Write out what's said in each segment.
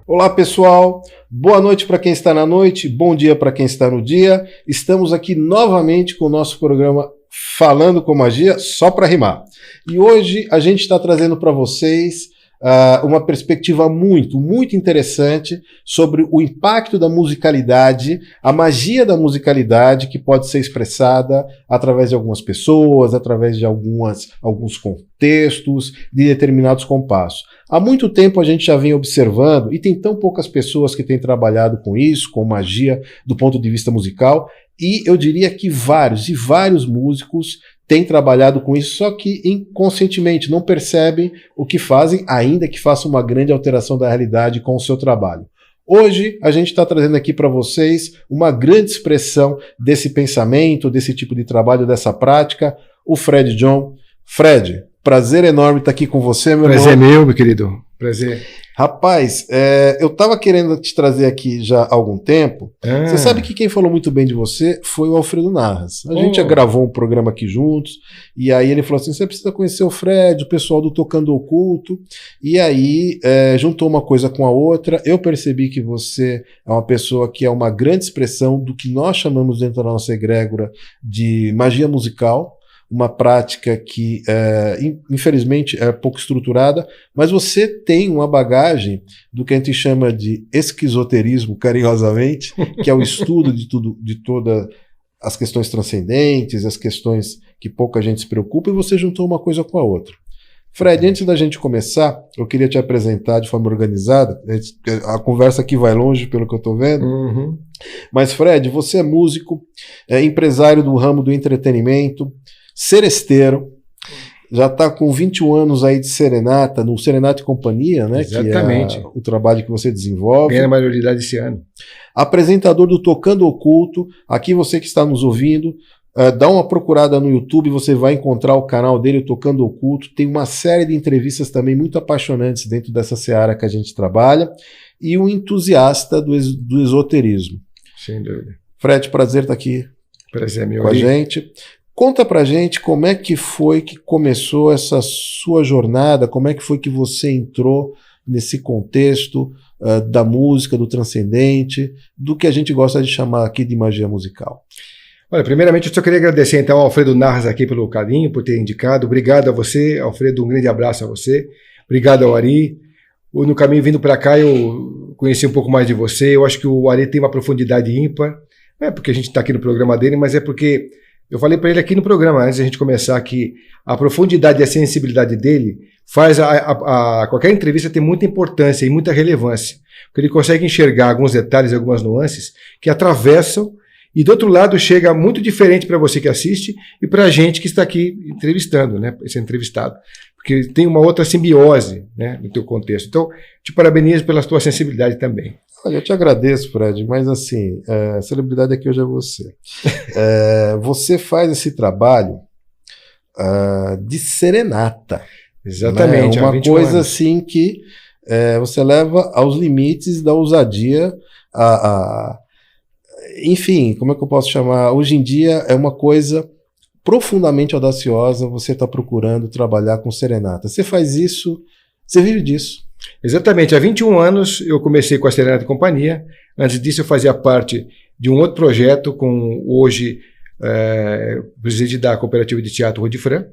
Olá pessoal, boa noite para quem está na noite, bom dia para quem está no dia. Estamos aqui novamente com o nosso programa Falando com Magia, só para rimar. E hoje a gente está trazendo para vocês uma perspectiva muito interessante sobre o impacto da musicalidade, a magia da musicalidade que pode ser expressada através de algumas pessoas, através de alguns contextos, de determinados compassos. Há muito tempo a gente já vem observando, e tem tão poucas pessoas que têm trabalhado com isso, com magia do ponto de vista musical, e eu diria que vários músicos têm trabalhado com isso, só que inconscientemente não percebem o que fazem, ainda que façam uma grande alteração da realidade com o seu trabalho. Hoje a gente está trazendo aqui para vocês uma grande expressão desse pensamento, desse tipo de trabalho, dessa prática, o Fred John. Fred, prazer enorme estar aqui com você, meu irmão. Prazer é meu, meu querido. Prazer. Rapaz, eu estava querendo te trazer aqui já há algum tempo. Você sabe que quem falou muito bem de você foi o Alfredo Narras. A gente já gravou um programa aqui juntos, e aí ele falou assim, você precisa conhecer o Fred, o pessoal do Tocando Oculto, e aí juntou uma coisa com a outra. Eu percebi que você é uma pessoa que é uma grande expressão do que nós chamamos dentro da nossa egrégora de magia musical, uma prática que, infelizmente, é pouco estruturada, mas você tem uma bagagem do que a gente chama de esquizoterismo, carinhosamente, que é o estudo de todas as questões transcendentes, as questões que pouca gente se preocupa, e você juntou uma coisa com a outra. Fred, antes da gente começar, eu queria te apresentar de forma organizada, a conversa aqui vai longe, pelo que eu estou vendo, mas Fred, você é músico, é empresário do ramo do entretenimento, seresteiro, já está com 21 anos aí de serenata, no Serenata e Companhia, né? Exatamente. Que é o trabalho que você desenvolve. Ganha a maioridade esse ano. Apresentador do Tocando Oculto. Aqui você que está nos ouvindo, dá uma procurada no YouTube, você vai encontrar o canal dele, o Tocando Oculto. Tem uma série de entrevistas também muito apaixonantes dentro dessa seara que a gente trabalha. E um entusiasta do esoterismo. Sem dúvida. Fred, prazer estar aqui prazer, meu com a gente. Conta pra gente como é que foi que começou essa sua jornada, como é que foi que você entrou nesse contexto da música, do transcendente, do que a gente gosta de chamar aqui de magia musical. Olha, primeiramente eu só queria agradecer então ao Alfredo Narras aqui pelo carinho, por ter indicado. Obrigado a você, Alfredo, um grande abraço a você. Obrigado ao Ari. No caminho vindo para cá eu conheci um pouco mais de você. Eu acho que o Ari tem uma profundidade ímpar. Não é porque a gente está aqui no programa dele, mas é porque eu falei para ele aqui no programa, antes de a gente começar, que a profundidade e a sensibilidade dele faz qualquer entrevista ter muita importância e muita relevância. Porque ele consegue enxergar alguns detalhes, algumas nuances que atravessam e do outro lado chega muito diferente para você que assiste e para a gente que está aqui entrevistando, né, esse entrevistado. Porque tem uma outra simbiose, né, no teu contexto. Então, te parabenizo pela tua sensibilidade também. Olha, eu te agradeço, Fred, mas assim, a celebridade aqui hoje é você. Você faz esse trabalho de serenata. Exatamente. Né? Uma coisa assim que você leva aos limites da ousadia. Enfim, como é que eu posso chamar? Hoje em dia é uma coisa profundamente audaciosa você está procurando trabalhar com serenata. Você faz isso, você vive disso. Exatamente, há 21 anos eu comecei com a Serenata e Companhia. Antes disso eu fazia parte de um outro projeto com hoje presidente da Cooperativa de Teatro Rua de Fran.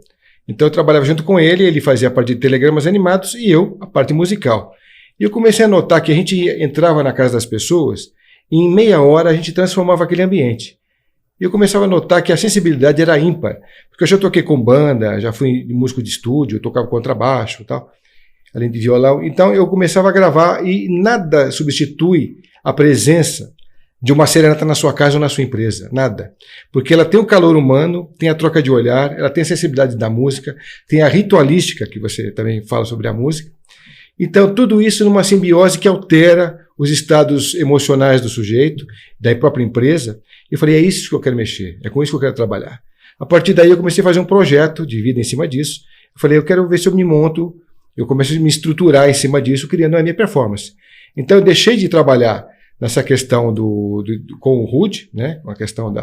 Então eu trabalhava junto com ele, ele fazia a parte de telegramas animados e eu a parte musical. E eu comecei a notar que a gente entrava na casa das pessoas e em meia hora a gente transformava aquele ambiente. E eu começava a notar que a sensibilidade era ímpar, porque eu já toquei com banda, já fui músico de estúdio, eu tocava contrabaixo e tal, além de violão. Então eu começava a gravar e nada substitui a presença de uma serenata na sua casa ou na sua empresa, nada. Porque ela tem o calor humano, tem a troca de olhar, ela tem a sensibilidade da música, tem a ritualística, que você também fala sobre a música. Então tudo isso numa simbiose que altera os estados emocionais do sujeito, da própria empresa. Eu falei, é isso que eu quero mexer, é com isso que eu quero trabalhar. A partir daí eu comecei a fazer um projeto de vida em cima disso. Eu falei, eu quero ver se eu me monto. Eu comecei a me estruturar em cima disso, criando a minha performance. Então eu deixei de trabalhar nessa questão com o Rude, né, uma questão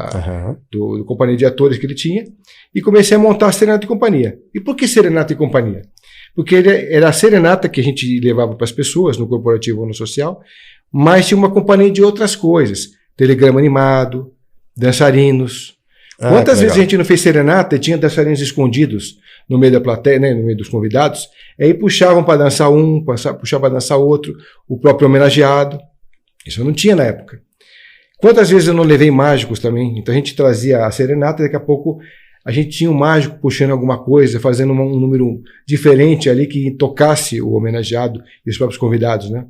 do companhia de atores que ele tinha, e comecei a montar a Serenata e Companhia. E por que Serenata e Companhia? porque era a serenata que a gente levava para as pessoas, no corporativo ou no social, mas tinha uma companhia de outras coisas, telegrama animado, dançarinos. Quantas vezes a gente não fez serenata e tinha dançarinos escondidos no meio da plateia, né, no meio dos convidados, e aí puxavam para dançar um, puxavam para dançar outro, o próprio homenageado. Isso não tinha na época. Quantas vezes eu não levei mágicos também? Então a gente trazia a serenata, daqui a pouco a gente tinha um mágico puxando alguma coisa, fazendo um número diferente ali que tocasse o homenageado e os próprios convidados, né?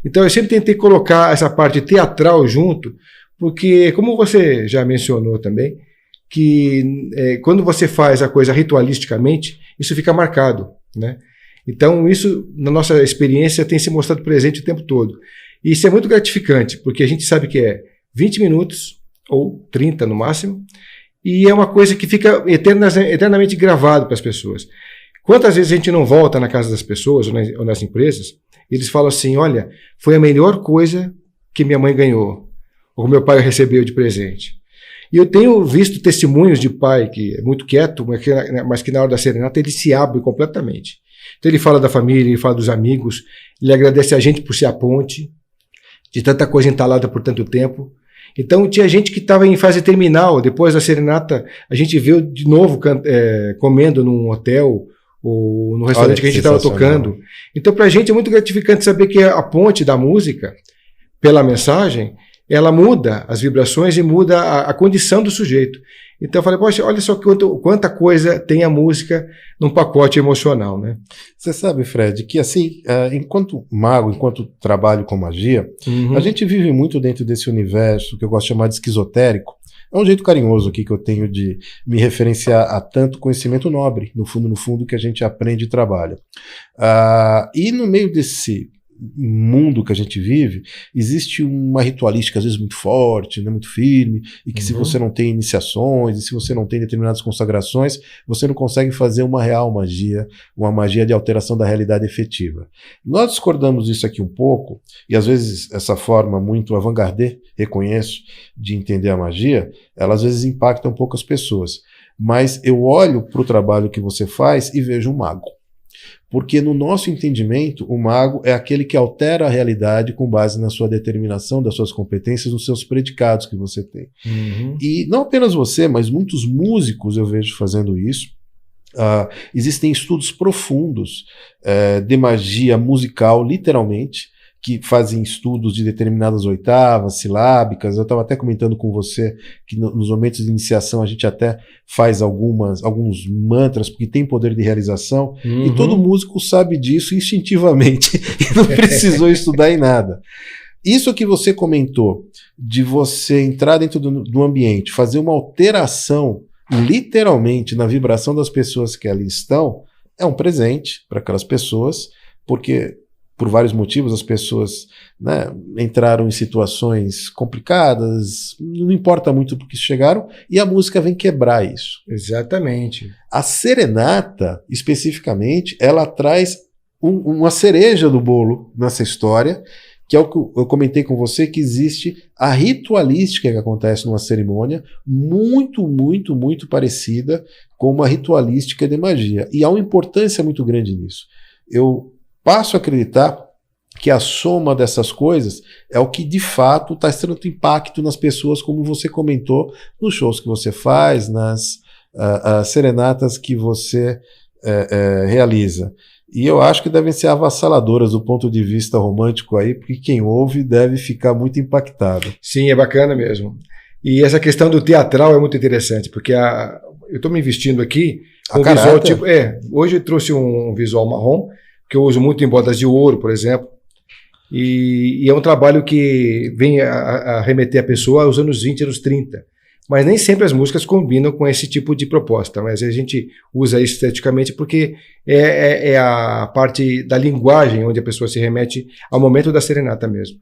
Então eu sempre tentei colocar essa parte teatral junto, porque, como você já mencionou também, que quando você faz a coisa ritualisticamente, isso fica marcado, né? Então isso, na nossa experiência, tem se mostrado presente o tempo todo. E isso é muito gratificante, porque a gente sabe que é 20 minutos, ou 30 no máximo, e é uma coisa que fica eternamente gravado para as pessoas. Quantas vezes a gente não volta na casa das pessoas ou nas empresas, eles falam assim, olha, foi a melhor coisa que minha mãe ganhou, ou que meu pai recebeu de presente. E eu tenho visto testemunhos de pai que é muito quieto, mas que na hora da serenata ele se abre completamente. Então ele fala da família, ele fala dos amigos, ele agradece a gente por ser a ponte, de tanta coisa entalada por tanto tempo. Então tinha gente que estava em fase terminal, depois da serenata a gente viu de novo comendo num hotel ou no restaurante que a gente estava tocando. Então para a gente é muito gratificante saber que a ponte da música, pela mensagem, ela muda as vibrações e muda a condição do sujeito. Então eu falei, poxa, olha só quanta coisa tem a música num pacote emocional, né? Você sabe, Fred, que assim, enquanto mago, enquanto trabalho com magia, a gente vive muito dentro desse universo que eu gosto de chamar de esquizotérico. É um jeito carinhoso aqui que eu tenho de me referenciar a tanto conhecimento nobre, no fundo, que a gente aprende e trabalha. E no meio desse mundo que a gente vive, existe uma ritualística às vezes muito forte, né, muito firme, e que se você não tem iniciações, e se você não tem determinadas consagrações, você não consegue fazer uma real magia, uma magia de alteração da realidade efetiva. Nós discordamos disso aqui um pouco, e às vezes essa forma muito avant-garde, reconheço, de entender a magia, ela às vezes impacta um pouco as pessoas. Mas eu olho para o trabalho que você faz e vejo um mago. Porque no nosso entendimento, o mago é aquele que altera a realidade com base na sua determinação, das suas competências, nos seus predicados que você tem. E não apenas você, mas muitos músicos eu vejo fazendo isso. Existem estudos profundos de magia musical, literalmente, que fazem estudos de determinadas oitavas, silábicas. Eu estava até comentando com você que nos momentos de iniciação a gente até faz alguns mantras, porque tem poder de realização, e todo músico sabe disso instintivamente, e não precisou estudar em nada. Isso que você comentou, de você entrar dentro do ambiente, fazer uma alteração, literalmente, na vibração das pessoas que ali estão, é um presente para aquelas pessoas, porque por vários motivos as pessoas, né, entraram em situações complicadas, não importa muito porque chegaram, e a música vem quebrar isso. Exatamente. A serenata, especificamente, ela traz uma cereja do bolo nessa história, que é o que eu comentei com você, que existe a ritualística que acontece numa cerimônia muito, muito, muito parecida com uma ritualística de magia. E há uma importância muito grande nisso. Eu passo a acreditar que a soma dessas coisas é o que de fato está tendo impacto nas pessoas, como você comentou, nos shows que você faz, nas serenatas que você realiza. E eu acho que devem ser avassaladoras do ponto de vista romântico aí, porque quem ouve deve ficar muito impactado. Sim, é bacana mesmo. E essa questão do teatral é muito interessante, porque eu estou me vestindo aqui com um visual tipo... hoje eu trouxe um visual marrom, que eu uso muito em bodas de ouro, por exemplo, e é um trabalho que vem a remeter a pessoa aos anos 20 e anos 30. Mas nem sempre as músicas combinam com esse tipo de proposta, mas a gente usa isso esteticamente porque é a parte da linguagem onde a pessoa se remete ao momento da serenata mesmo.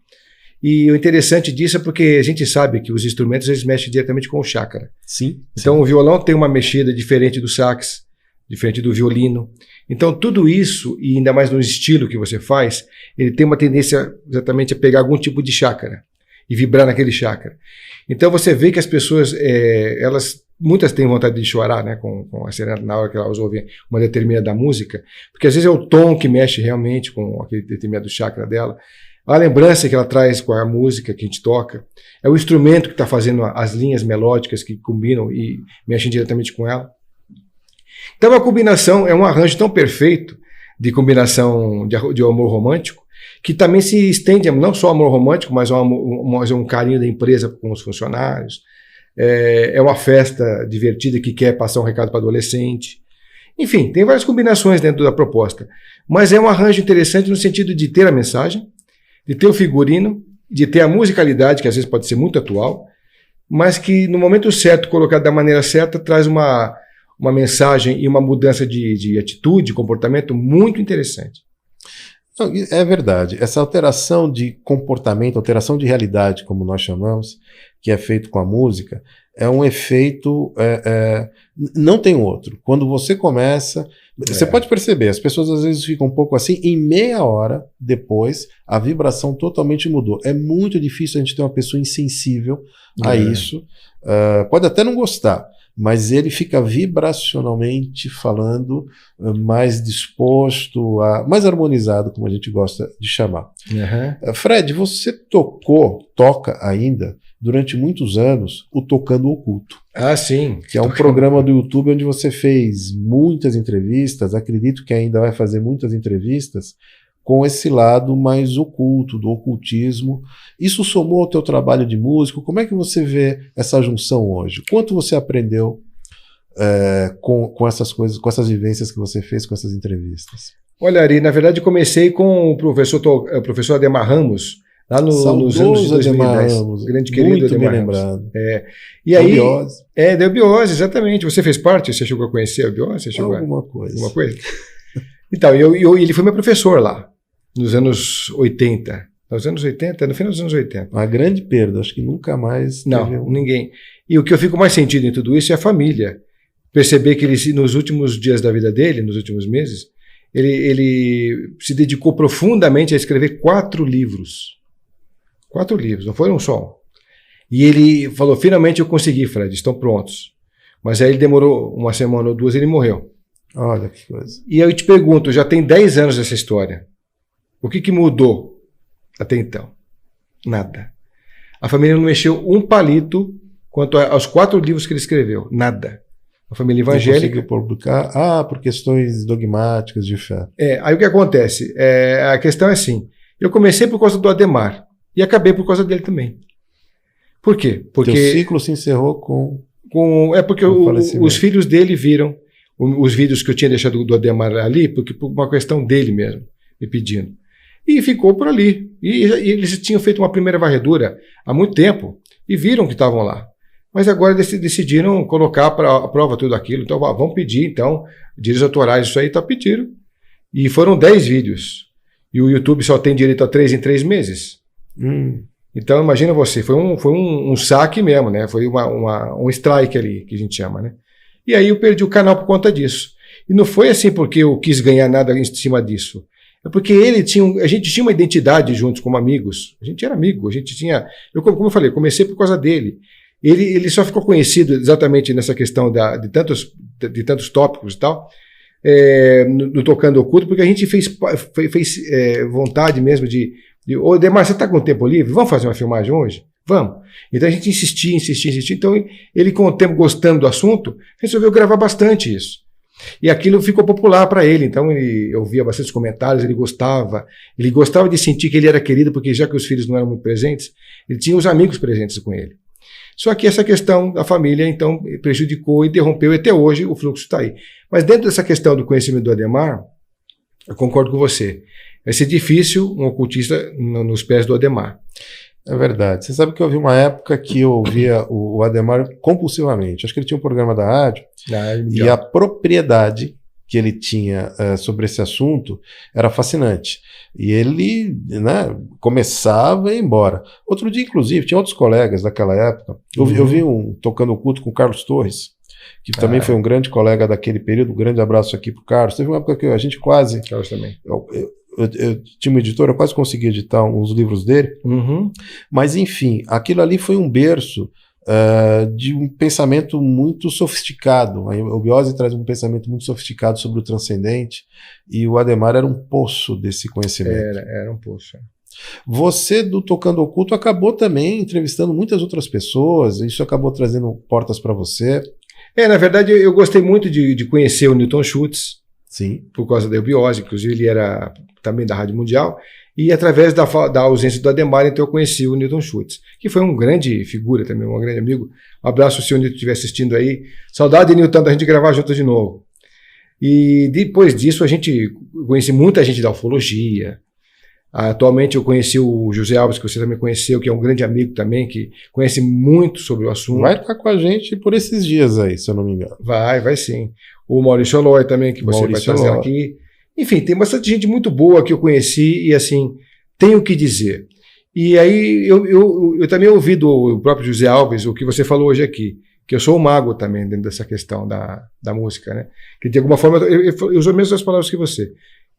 E o interessante disso é porque a gente sabe que os instrumentos eles mexem diretamente com o chákara. Sim. Então o violão tem uma mexida diferente do sax, diferente do violino. Então tudo isso, e ainda mais no estilo que você faz, ele tem uma tendência exatamente a pegar algum tipo de chákara e vibrar naquele chákara. Então você vê que as pessoas elas muitas têm vontade de chorar, né, com a serenata na hora que elas ouvem uma determinada música, porque às vezes é o tom que mexe realmente com aquele determinado chakra dela, a lembrança que ela traz com a música que a gente toca, é o instrumento que está fazendo as linhas melódicas que combinam e mexem diretamente com ela. Então a combinação é um arranjo tão perfeito de combinação de amor romântico, que também se estende não só ao amor romântico, mas um carinho da empresa com os funcionários. É uma festa divertida que quer passar um recado para adolescente. Enfim, tem várias combinações dentro da proposta. Mas é um arranjo interessante no sentido de ter a mensagem, de ter o figurino, de ter a musicalidade, que às vezes pode ser muito atual, mas que no momento certo, colocado da maneira certa, traz uma mensagem e uma mudança de atitude, de comportamento muito interessante. É verdade. Essa alteração de comportamento, alteração de realidade, como nós chamamos, que é feito com a música, é um efeito... não tem outro. Quando você começa... Você pode perceber, as pessoas às vezes ficam um pouco assim, em meia hora depois, a vibração totalmente mudou. É muito difícil a gente ter uma pessoa insensível a isso. Pode até não gostar, mas ele fica vibracionalmente falando mais disposto, mais harmonizado, como a gente gosta de chamar. Fred, você toca ainda, durante muitos anos, o Tocando Oculto. Ah, sim. Que é um programa do YouTube onde você fez muitas entrevistas, acredito que ainda vai fazer muitas entrevistas, com esse lado mais oculto, do ocultismo. Isso somou ao teu trabalho de músico? Como é que você vê essa junção hoje? Quanto você aprendeu com essas coisas, com essas vivências que você fez com essas entrevistas? Olha, Ari, na verdade comecei com o professor Ademar Ramos, lá nos anos de 2010. Ramos, grande querido muito Ademar bem Ramos. lembrado. E aí, deu Biose, exatamente. Você fez parte? Você chegou a conhecer a Biose? Alguma coisa. Então, ele foi meu professor lá, nos anos 80. Nos anos 80, no final dos anos 80. Uma grande perda, acho que nunca mais teve ninguém. E o que eu fico mais sentido em tudo isso é a família. Perceber que ele, nos últimos dias da vida dele, nos últimos meses, ele se dedicou profundamente a escrever 4 livros. 4 livros, não foram só um. E ele falou, finalmente eu consegui, Fred, estão prontos. Mas aí ele demorou uma semana ou 2 e ele morreu. Olha que coisa. E eu te pergunto, já tem 10 anos essa história. O que mudou até então? Nada. A família não mexeu um palito quanto aos 4 livros que ele escreveu. Nada. A família evangélica... Não conseguiu publicar? Por questões dogmáticas de fé. Aí o que acontece? A questão é assim, eu comecei por causa do Ademar e acabei por causa dele também. Por quê? Porque... Teu ciclo se encerrou com porque os filhos dele viram os vídeos que eu tinha deixado do Ademar ali, por uma questão dele mesmo, me pedindo. E ficou por ali. E eles tinham feito uma primeira varredura há muito tempo e viram que estavam lá. Mas agora decidiram colocar à prova tudo aquilo. Então, vamos pedir, então, direitos autorais, isso aí, tá pedindo. E foram 10 vídeos. E o YouTube só tem direito a 3 em 3 meses. Então, imagina você, foi um saque mesmo, né? Foi um strike ali, que a gente chama, né? E aí eu perdi o canal por conta disso. E não foi assim porque eu quis ganhar nada em cima disso. É porque a gente tinha uma identidade juntos como amigos. A gente era amigo, como eu falei, comecei por causa dele. Ele só ficou conhecido exatamente nessa questão de tantos tópicos e tal, no Tocando Oculto, porque a gente fez vontade mesmo de ô, Demar, você está com tempo livre? Vamos fazer uma filmagem hoje? Vamos. Então a gente insistia. Então ele, com o tempo, gostando do assunto, resolveu gravar bastante isso. E aquilo ficou popular para ele. Então eu via bastante comentários, ele gostava de sentir que ele era querido, porque já que os filhos não eram muito presentes, ele tinha os amigos presentes com ele. Só que essa questão da família, então, prejudicou, interrompeu, e até hoje o fluxo está aí. Mas dentro dessa questão do conhecimento do Ademar, eu concordo com você. Vai ser difícil um ocultista nos pés do Ademar. É verdade. Você sabe que houve uma época que eu ouvia o Ademar compulsivamente. Acho que ele tinha um programa da rádio, e a propriedade que ele tinha sobre esse assunto era fascinante. E ele, começava e ia embora. Outro dia, inclusive, tinha outros colegas daquela época. Eu vi um Tocando Oculto com o Carlos Torres, que também foi um grande colega daquele período. Um grande abraço aqui pro Carlos. Teve uma época que a gente quase... Carlos também. Eu tinha uma editora, eu quase consegui editar uns livros dele. Mas, enfim, aquilo ali foi um berço de um pensamento muito sofisticado. O Biose traz um pensamento muito sofisticado sobre o transcendente, e o Adhemar era um poço desse conhecimento. Era um poço. Você, do Tocando Oculto, acabou também entrevistando muitas outras pessoas, isso acabou trazendo portas para você. Na verdade, eu gostei muito de conhecer o Newton Schultz. Sim. Por causa da Eubiose, inclusive ele era também da Rádio Mundial, e através da ausência do Adhemar, então eu conheci o Newton Schultz, que foi uma grande figura também, um grande amigo. Um abraço se o Newton estiver assistindo aí. Saudade, Newton, da gente gravar junto de novo. E depois disso a gente conheci muita gente da ufologia. Atualmente eu conheci o José Alves, que você também conheceu, que é um grande amigo também, que conhece muito sobre o assunto. Vai estar com a gente por esses dias aí, se eu não me engano. Vai sim. O Maurício Eloy também, que você vai trazer aqui. Enfim, tem bastante gente muito boa que eu conheci e, assim, tenho o que dizer. E aí eu também ouvi do próprio José Alves o que você falou hoje aqui, que eu sou um mago também dentro dessa questão da música, né? Que de alguma forma, eu uso as mesmas palavras que você.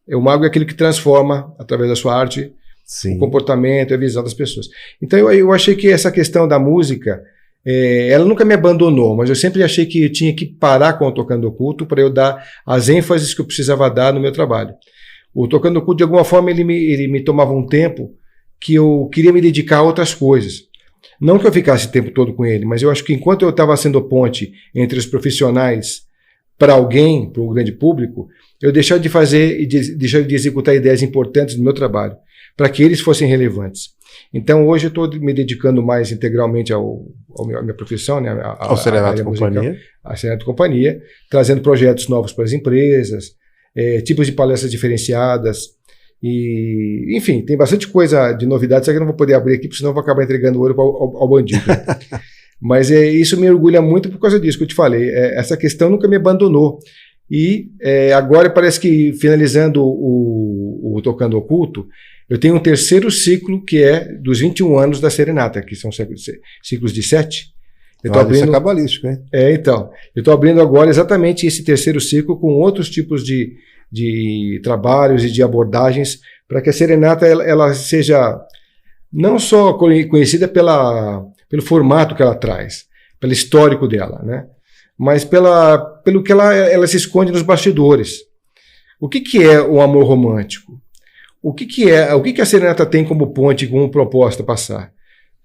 O mago é aquele que transforma, através da sua arte, sim, o comportamento e a visão das pessoas. Então eu achei que essa questão da música, ela nunca me abandonou, mas eu sempre achei que eu tinha que parar com o Tocando Oculto para eu dar as ênfases que eu precisava dar no meu trabalho. O Tocando Oculto, de alguma forma, ele me tomava um tempo que eu queria me dedicar a outras coisas. Não que eu ficasse o tempo todo com ele, mas eu acho que enquanto eu estava sendo ponte entre os profissionais para alguém, para o grande público, eu deixava de fazer e deixava de executar ideias importantes no meu trabalho, para que eles fossem relevantes. Então, hoje eu estou me dedicando mais integralmente à minha profissão, né, ao Serenato Companhia. A Serenato Companhia, trazendo projetos novos para as empresas, tipos de palestras diferenciadas, e, enfim, tem bastante coisa de novidades, só que eu não vou poder abrir aqui, porque senão eu vou acabar entregando ouro ao bandido. Mas isso me orgulha muito por causa disso que eu te falei. Essa questão nunca me abandonou. E agora parece que, finalizando o Tocando Oculto, eu tenho um terceiro ciclo, que é dos 21 anos da Serenata, que são ciclos de 7. Isso é cabalístico, hein? Então. Eu estou abrindo agora exatamente esse terceiro ciclo com outros tipos de trabalhos e de abordagens, para que a Serenata ela seja não só conhecida pelo formato que ela traz, pelo histórico dela, né? Mas pelo que ela se esconde nos bastidores. O que é o amor romântico? O que a Serenata tem como ponte, como proposta a passar?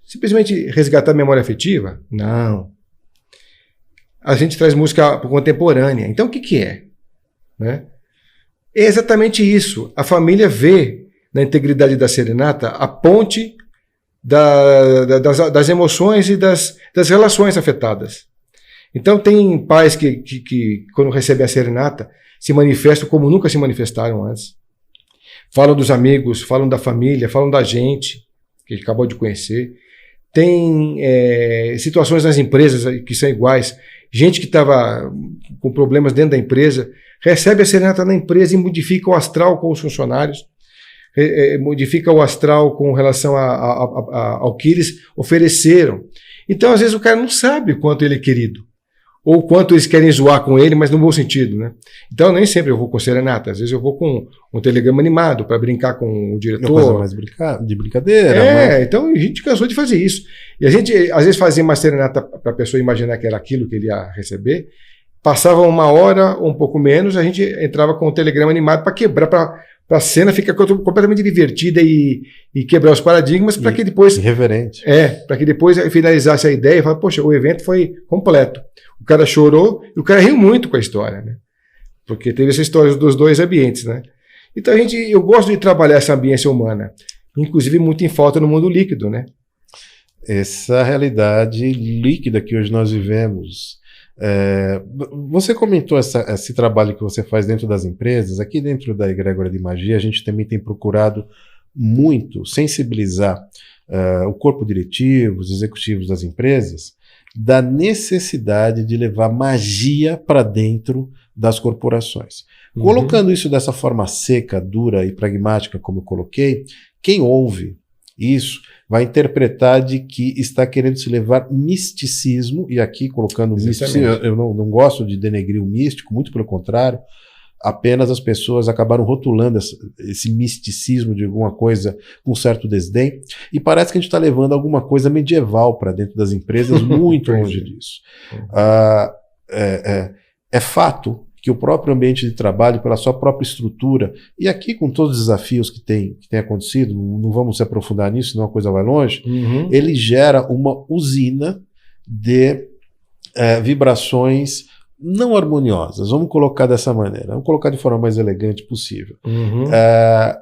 Simplesmente resgatar a memória afetiva? Não. A gente traz música contemporânea. Então o que é? Né? É exatamente isso. A família vê na integridade da Serenata a ponte das emoções e das relações afetadas. Então tem pais que quando recebem a Serenata, se manifestam como nunca se manifestaram antes. Falam dos amigos, falam da família, falam da gente, que acabou de conhecer. Tem situações nas empresas que são iguais. Gente que estava com problemas dentro da empresa, recebe a Serenata na empresa e modifica o astral com os funcionários, modifica o astral com relação ao que eles ofereceram. Então, às vezes, o cara não sabe o quanto ele é querido, ou quanto eles querem zoar com ele, mas no bom sentido, né? Então, nem sempre eu vou com Serenata, às vezes eu vou com um telegrama animado para brincar com o diretor. Uma coisa mais de brincadeira. Mas... então a gente cansou de fazer isso. E a gente, às vezes, fazia uma Serenata para a pessoa imaginar que era aquilo que ele ia receber. Passava uma hora ou um pouco menos, a gente entrava com o telegrama animado para quebrar, para a cena ficar completamente divertida e quebrar os paradigmas, para que depois... Irreverente. Para que depois finalizasse a ideia e falasse, poxa, o evento foi completo. O cara chorou e o cara riu muito com a história, né? Porque teve essa história dos dois ambientes, né? Então eu gosto de trabalhar essa ambiência humana, inclusive muito em falta no mundo líquido, né? Essa realidade líquida que hoje nós vivemos. Você comentou esse trabalho que você faz dentro das empresas. Aqui dentro da Egrégora de Magia, a gente também tem procurado muito sensibilizar o corpo diretivo, os executivos das empresas, da necessidade de levar magia para dentro das corporações. Uhum. Colocando isso dessa forma seca, dura e pragmática, como eu coloquei, quem ouve isso vai interpretar de que está querendo se levar misticismo, e aqui colocando misticismo, eu não gosto de denegrir o místico, muito pelo contrário, apenas as pessoas acabaram rotulando esse misticismo de alguma coisa com certo desdém, e parece que a gente está levando alguma coisa medieval para dentro das empresas, muito longe disso. É fato que o próprio ambiente de trabalho, pela sua própria estrutura, e aqui com todos os desafios que tem acontecido, não vamos se aprofundar nisso, senão a coisa vai longe, ele gera uma usina de vibrações não harmoniosas, vamos colocar dessa maneira, vamos colocar de forma mais elegante possível.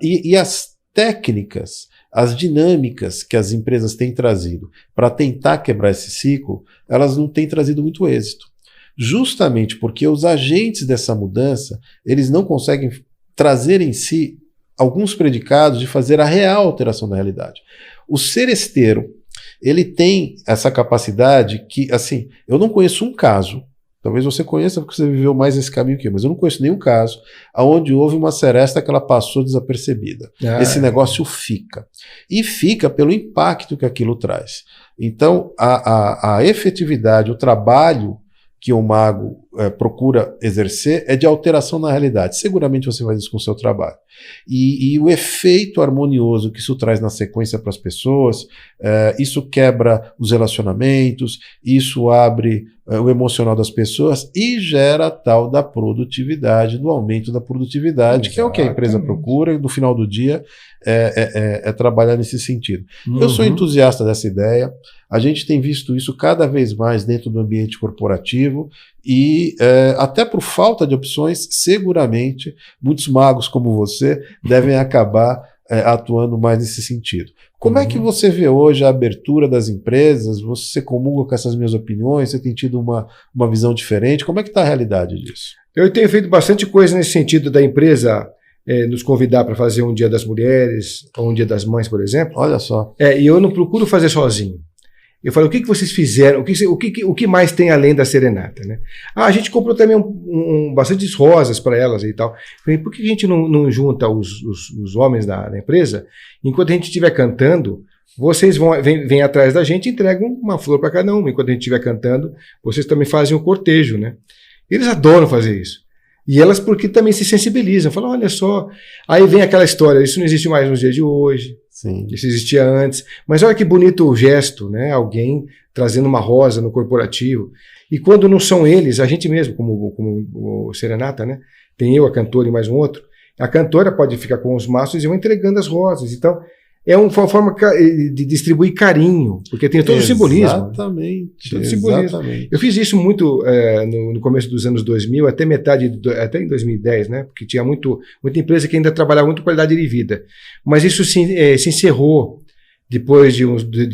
E as técnicas, as dinâmicas que as empresas têm trazido para tentar quebrar esse ciclo, elas não têm trazido muito êxito. Justamente porque os agentes dessa mudança, eles não conseguem trazer em si alguns predicados de fazer a real alteração da realidade. O seresteiro, ele tem essa capacidade que, assim, eu não conheço um caso, talvez você conheça porque você viveu mais esse caminho que eu, mas eu não conheço nenhum caso onde houve uma seresta que ela passou desapercebida. Esse negócio fica. E fica pelo impacto que aquilo traz. Então, a efetividade, o trabalho que o mago procura exercer é de alteração na realidade. Seguramente você faz isso com o seu trabalho. E o efeito harmonioso que isso traz na sequência para as pessoas, isso quebra os relacionamentos, isso abre o emocional das pessoas e gera a tal da produtividade, do aumento da produtividade, que é o que a empresa procura, e no final do dia é trabalhar nesse sentido. Eu sou entusiasta dessa ideia. A gente tem visto isso cada vez mais dentro do ambiente corporativo e até por falta de opções, seguramente, muitos magos como você devem acabar atuando mais nesse sentido. Como é que você vê hoje a abertura das empresas? Você comunga com essas minhas opiniões? Você tem tido uma visão diferente? Como é que está a realidade disso? Eu tenho feito bastante coisa nesse sentido da empresa nos convidar para fazer um Dia das Mulheres ou um Dia das Mães, por exemplo. Olha só. E eu não procuro fazer sozinho. Eu falo, o que vocês fizeram? O que mais tem além da serenata? Né? A gente comprou também bastantes rosas para elas e tal. Falei, por que a gente não junta os homens da empresa? Enquanto a gente estiver cantando, vocês vêm atrás da gente e entregam uma flor para cada um. Enquanto a gente estiver cantando, vocês também fazem um cortejo. Né? Eles adoram fazer isso. E elas porque também se sensibilizam. Falam, olha só. Aí vem aquela história, isso não existe mais nos dias de hoje. Sim. Isso existia antes. Mas olha que bonito o gesto, né? Alguém trazendo uma rosa no corporativo. E quando não são eles, a gente mesmo, como o Serenata, né? Tem eu, a cantora e mais um outro. A cantora pode ficar com os maços e vão entregando as rosas. Então, é uma forma de distribuir carinho, porque tem todo o simbolismo. Exatamente. Todo simbolismo. Eu fiz isso muito no começo dos anos 2000, até até em 2010, né? Porque tinha muita empresa que ainda trabalhava muito qualidade de vida. Mas isso se encerrou depois de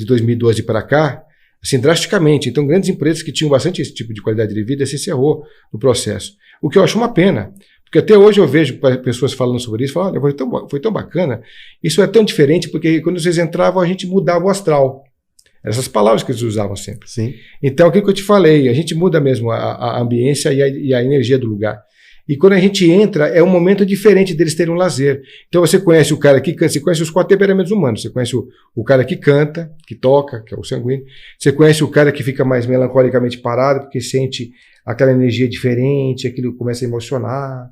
2012 para cá, assim, drasticamente. Então, grandes empresas que tinham bastante esse tipo de qualidade de vida se encerrou no processo. O que eu acho uma pena. Porque até hoje eu vejo pessoas falando sobre isso, falando, olha, foi tão bacana, isso é tão diferente, porque quando vocês entravam a gente mudava o astral. Essas palavras que eles usavam sempre. Sim. Então, aquilo que eu te falei, a gente muda mesmo a ambiência e a energia do lugar. E quando a gente entra, é um momento diferente deles terem um lazer. Então você conhece o cara que canta, você conhece os 4 temperamentos humanos, você conhece o cara que canta, que toca, que é o sanguíneo, você conhece o cara que fica mais melancolicamente parado, porque sente aquela energia diferente, aquilo começa a emocionar.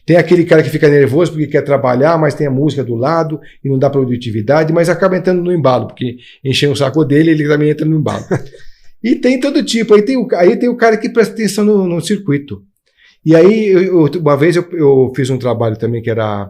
Tem aquele cara que fica nervoso porque quer trabalhar, mas tem a música do lado e não dá produtividade, mas acaba entrando no embalo, porque enchendo o saco dele, ele também entra no embalo. E tem todo tipo. Aí tem o cara que presta atenção no circuito. E aí, uma vez eu fiz um trabalho também que era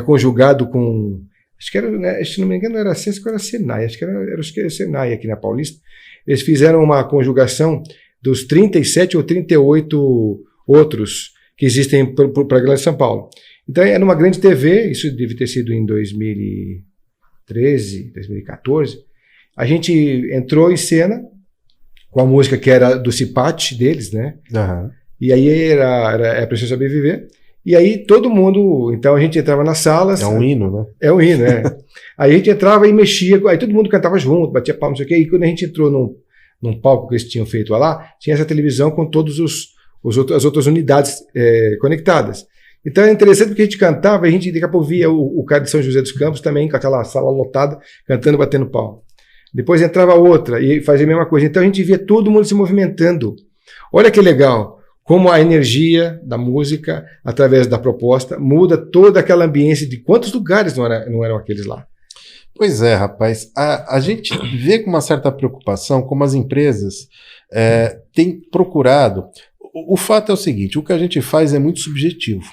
conjugado com... Acho que era, né, se não me engano, era Sesc ou era Senai. Acho que era Senai aqui na Paulista. Eles fizeram uma conjugação dos 37 ou 38 outros que existem para a Grande São Paulo. Então, era uma grande TV, isso deve ter sido em 2013, 2014. A gente entrou em cena com a música que era do Cipate deles, né? Uhum. E aí era Preciso Saber Viver. E aí todo mundo... Então a gente entrava nas salas... É um hino, né? É um hino, é. Aí a gente entrava e mexia, aí todo mundo cantava junto, batia palma, não sei o quê. E quando a gente entrou num palco que eles tinham feito lá, tinha essa televisão com todas as outras unidades conectadas. Então é interessante porque a gente cantava e a gente daqui a pouco via o cara de São José dos Campos também, com aquela sala lotada, cantando, batendo palma. Depois entrava outra e fazia a mesma coisa. Então a gente via todo mundo se movimentando. Olha que legal. como a energia da música, através da proposta, muda toda aquela ambiência de quantos lugares não eram aqueles lá. Pois é, rapaz. A gente vê com uma certa preocupação como as empresas têm procurado. O fato é o seguinte, o que a gente faz é muito subjetivo.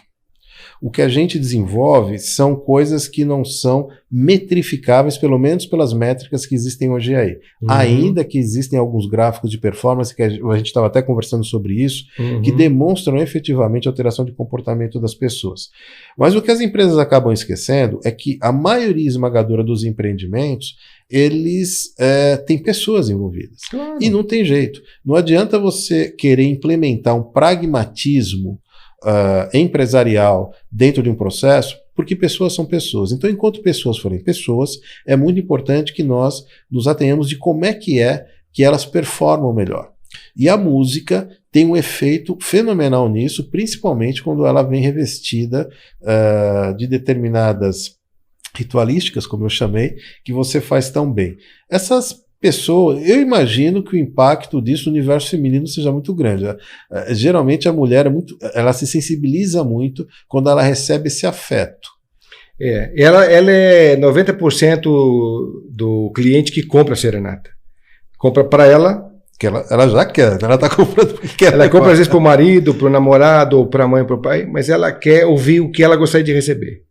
O que a gente desenvolve são coisas que não são metrificáveis, pelo menos pelas métricas que existem hoje aí. Ainda que existem alguns gráficos de performance, que a gente estava até conversando sobre isso, que demonstram efetivamente a alteração de comportamento das pessoas. Mas o que as empresas acabam esquecendo é que a maioria esmagadora dos empreendimentos, eles têm pessoas envolvidas. Claro. E não tem jeito. Não adianta você querer implementar um pragmatismo empresarial dentro de um processo, porque pessoas são pessoas. Então, enquanto pessoas forem pessoas, é muito importante que nós nos atenhamos de como é que elas performam melhor. E a música tem um efeito fenomenal nisso, principalmente quando ela vem revestida de determinadas ritualísticas, como eu chamei, que você faz tão bem. Essas pessoa, eu imagino que o impacto disso no universo feminino seja muito grande. Geralmente a mulher ela se sensibiliza muito quando ela recebe esse afeto. Ela é 90% do cliente que compra a serenata. Compra para ela. Que ela já quer, ela está comprando porque quer. Ela compra às vezes para o marido, para o namorado, ou para a mãe, para o pai, mas ela quer ouvir o que ela gostaria de receber.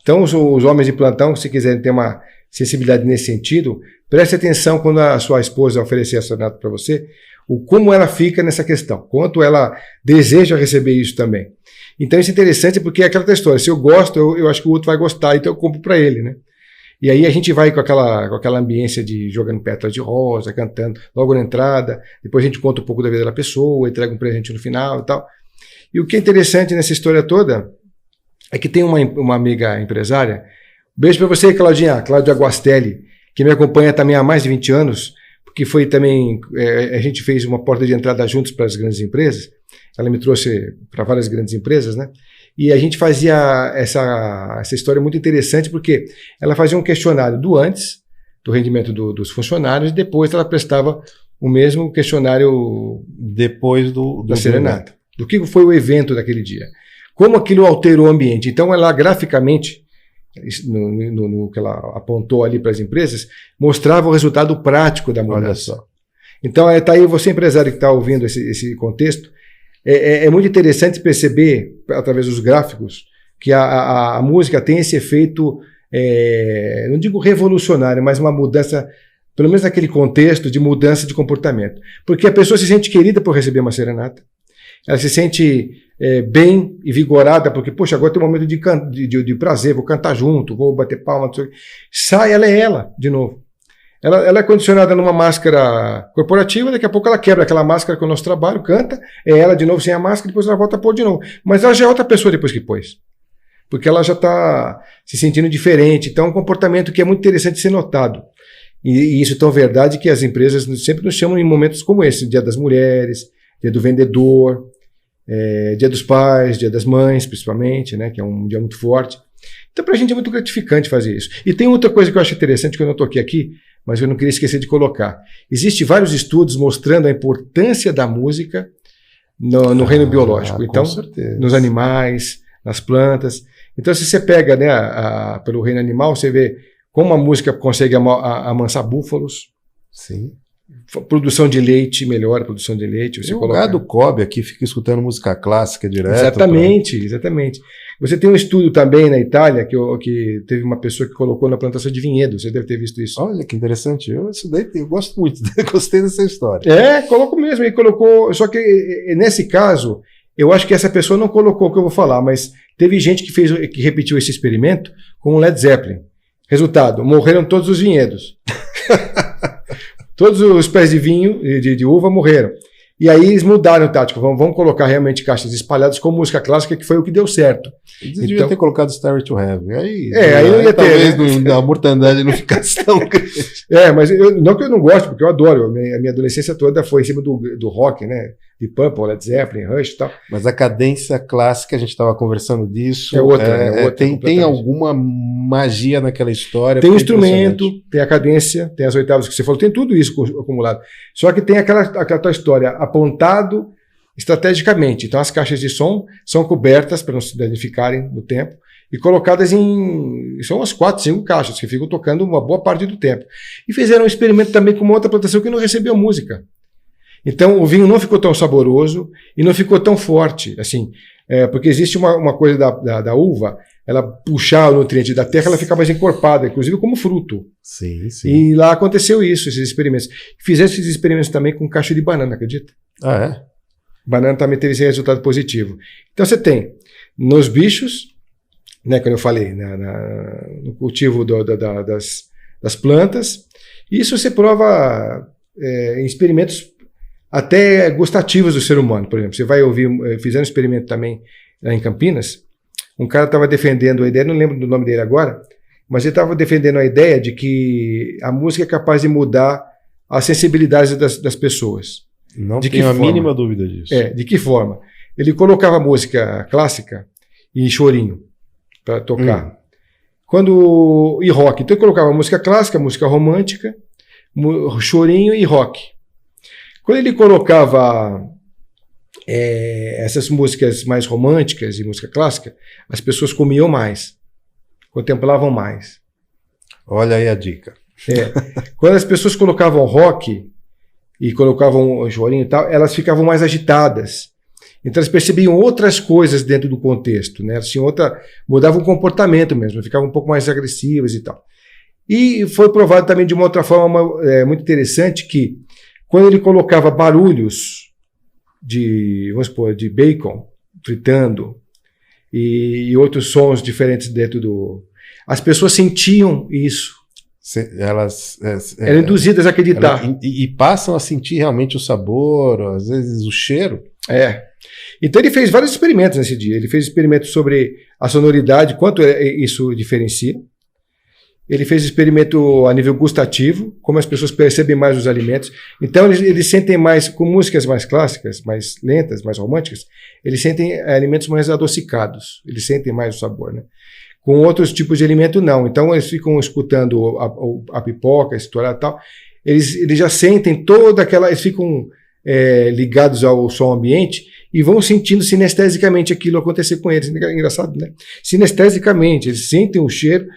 Então os homens de plantão, se quiserem ter uma sensibilidade nesse sentido, preste atenção quando a sua esposa oferecer a serenata para você, como ela fica nessa questão, quanto ela deseja receber isso também. Então isso é interessante porque é aquela história, se eu gosto, eu acho que o outro vai gostar, então eu compro para ele, né? E aí a gente vai com aquela ambiência de jogando pétalas de rosa, cantando logo na entrada, depois a gente conta um pouco da vida da pessoa, entrega um presente no final e tal. E o que é interessante nessa história toda é que tem uma amiga empresária. Beijo para você, Cláudia Guastelli, que me acompanha também há mais de 20 anos, porque foi também, a gente fez uma porta de entrada juntos para as grandes empresas. Ela me trouxe para várias grandes empresas, né? E a gente fazia essa história muito interessante, porque ela fazia um questionário do antes, do rendimento dos funcionários, e depois ela prestava o mesmo questionário depois da serenata. Do que foi o evento daquele dia. Como aquilo alterou o ambiente. Então ela graficamente, no que ela apontou ali para as empresas, mostrava o resultado prático da mudança. Olha só. Então, está aí você, empresário que está ouvindo esse contexto, é muito interessante perceber, através dos gráficos, que a música tem esse efeito, não digo revolucionário, mas uma mudança, pelo menos naquele contexto de mudança de comportamento. Porque a pessoa se sente querida por receber uma serenata, ela se sente bem e vigorada, porque, poxa, agora tem um momento de prazer, vou cantar junto, vou bater palma, sai, ela é ela, de novo. Ela é condicionada numa máscara corporativa, daqui a pouco ela quebra aquela máscara com o nosso trabalho, canta, é ela de novo sem a máscara, depois ela volta a pôr de novo. Mas ela já é outra pessoa depois que pôs. Porque ela já está se sentindo diferente. Então é um comportamento que é muito interessante de ser notado. E isso é tão verdade que as empresas sempre nos chamam em momentos como esse, Dia das Mulheres, Dia do Vendedor, Dia dos Pais, Dia das Mães, principalmente, né, que é um dia muito forte. Então, para a gente é muito gratificante fazer isso. E tem outra coisa que eu acho interessante, que eu não toquei aqui, mas eu não queria esquecer de colocar. Existem vários estudos mostrando a importância da música no reino biológico. Então, nos animais, nas plantas. Então, se você pega, né, pelo reino animal, você vê como a música consegue amansar búfalos. Sim. Produção de leite, melhora a produção de leite. Você coloca... O gado Kobe aqui fica escutando música clássica direto. Exatamente. Você tem um estudo também na Itália que teve uma pessoa que colocou na plantação de vinhedo. Você deve ter visto isso. Olha que interessante. Eu gosto muito, gostei dessa história. Colocou mesmo. Ele colocou. Só que nesse caso, eu acho que essa pessoa não colocou o que eu vou falar, mas teve gente que repetiu esse experimento com o Led Zeppelin. Resultado: morreram todos os vinhedos. Todos os pés de vinho, de uva, morreram. E aí eles mudaram o tático. Vamos colocar realmente caixas espalhadas com música clássica, que foi o que deu certo. Eles deviam ter colocado Stairway to Heaven. Aí não ia ter. Talvez a mortandade não ficasse tão grande. Mas não que eu não gosto, porque eu adoro. A minha adolescência toda foi em cima do rock, né? De Purple, Led Zeppelin, Rush e tal. Mas a cadência clássica, a gente estava conversando disso. É outra. Tem alguma magia naquela história. Tem o instrumento, tem a cadência, tem as oitavas que você falou, tem tudo isso acumulado. Só que tem aquela tua história, apontado, estrategicamente. Então as caixas de som são cobertas para não se danificarem no tempo e colocadas são umas 4, 5 caixas que ficam tocando uma boa parte do tempo. E fizeram um experimento também com uma outra plantação que não recebeu música. Então o vinho não ficou tão saboroso e não ficou tão forte, assim, porque existe uma coisa da uva, ela puxar o nutriente da terra, ela fica mais encorpada, inclusive como fruto. Sim, sim. E lá aconteceu isso, esses experimentos. Fizeram esses experimentos também com caixa de banana, acredita? Ah, é? Banana também teve esse resultado positivo. Então você tem nos bichos, né, como eu falei, no cultivo das plantas, isso você prova em experimentos até gustativos do ser humano, por exemplo. Você vai ouvir, fizeram um experimento também lá em Campinas, um cara estava defendendo a ideia, não lembro do nome dele agora, mas ele estava defendendo a ideia de que a música é capaz de mudar a sensibilidade das pessoas. Não tenho a mínima dúvida disso. De que forma? Ele colocava música clássica e chorinho para tocar. E rock. Então ele colocava música clássica, música romântica, chorinho e rock. Quando ele colocava essas músicas mais românticas e música clássica, as pessoas comiam mais, contemplavam mais. Olha aí a dica. Quando as pessoas colocavam rock e colocavam chorinho e tal, elas ficavam mais agitadas. Então elas percebiam outras coisas dentro do contexto, né? Elas tinham mudavam o comportamento mesmo, ficavam um pouco mais agressivas e tal. E foi provado também de uma outra forma muito interessante que quando ele colocava barulhos vamos supor, de bacon fritando e outros sons diferentes dentro as pessoas sentiam isso. Elas eram induzidas a acreditar. E passam a sentir realmente o sabor, às vezes o cheiro. Então ele fez vários experimentos nesse dia. Ele fez experimentos sobre a sonoridade, quanto isso diferencia. Ele fez experimento a nível gustativo, como as pessoas percebem mais os alimentos. Então eles sentem mais, com músicas mais clássicas, mais lentas, mais românticas, eles sentem alimentos mais adocicados, eles sentem mais o sabor, né? Com outros tipos de alimento, não. Então eles ficam escutando a pipoca, estourar e tal, eles já sentem toda aquela, eles ficam ligados ao som ambiente e vão sentindo sinestesicamente aquilo acontecer com eles. Engraçado, né? Sinestesicamente, eles sentem o cheiro,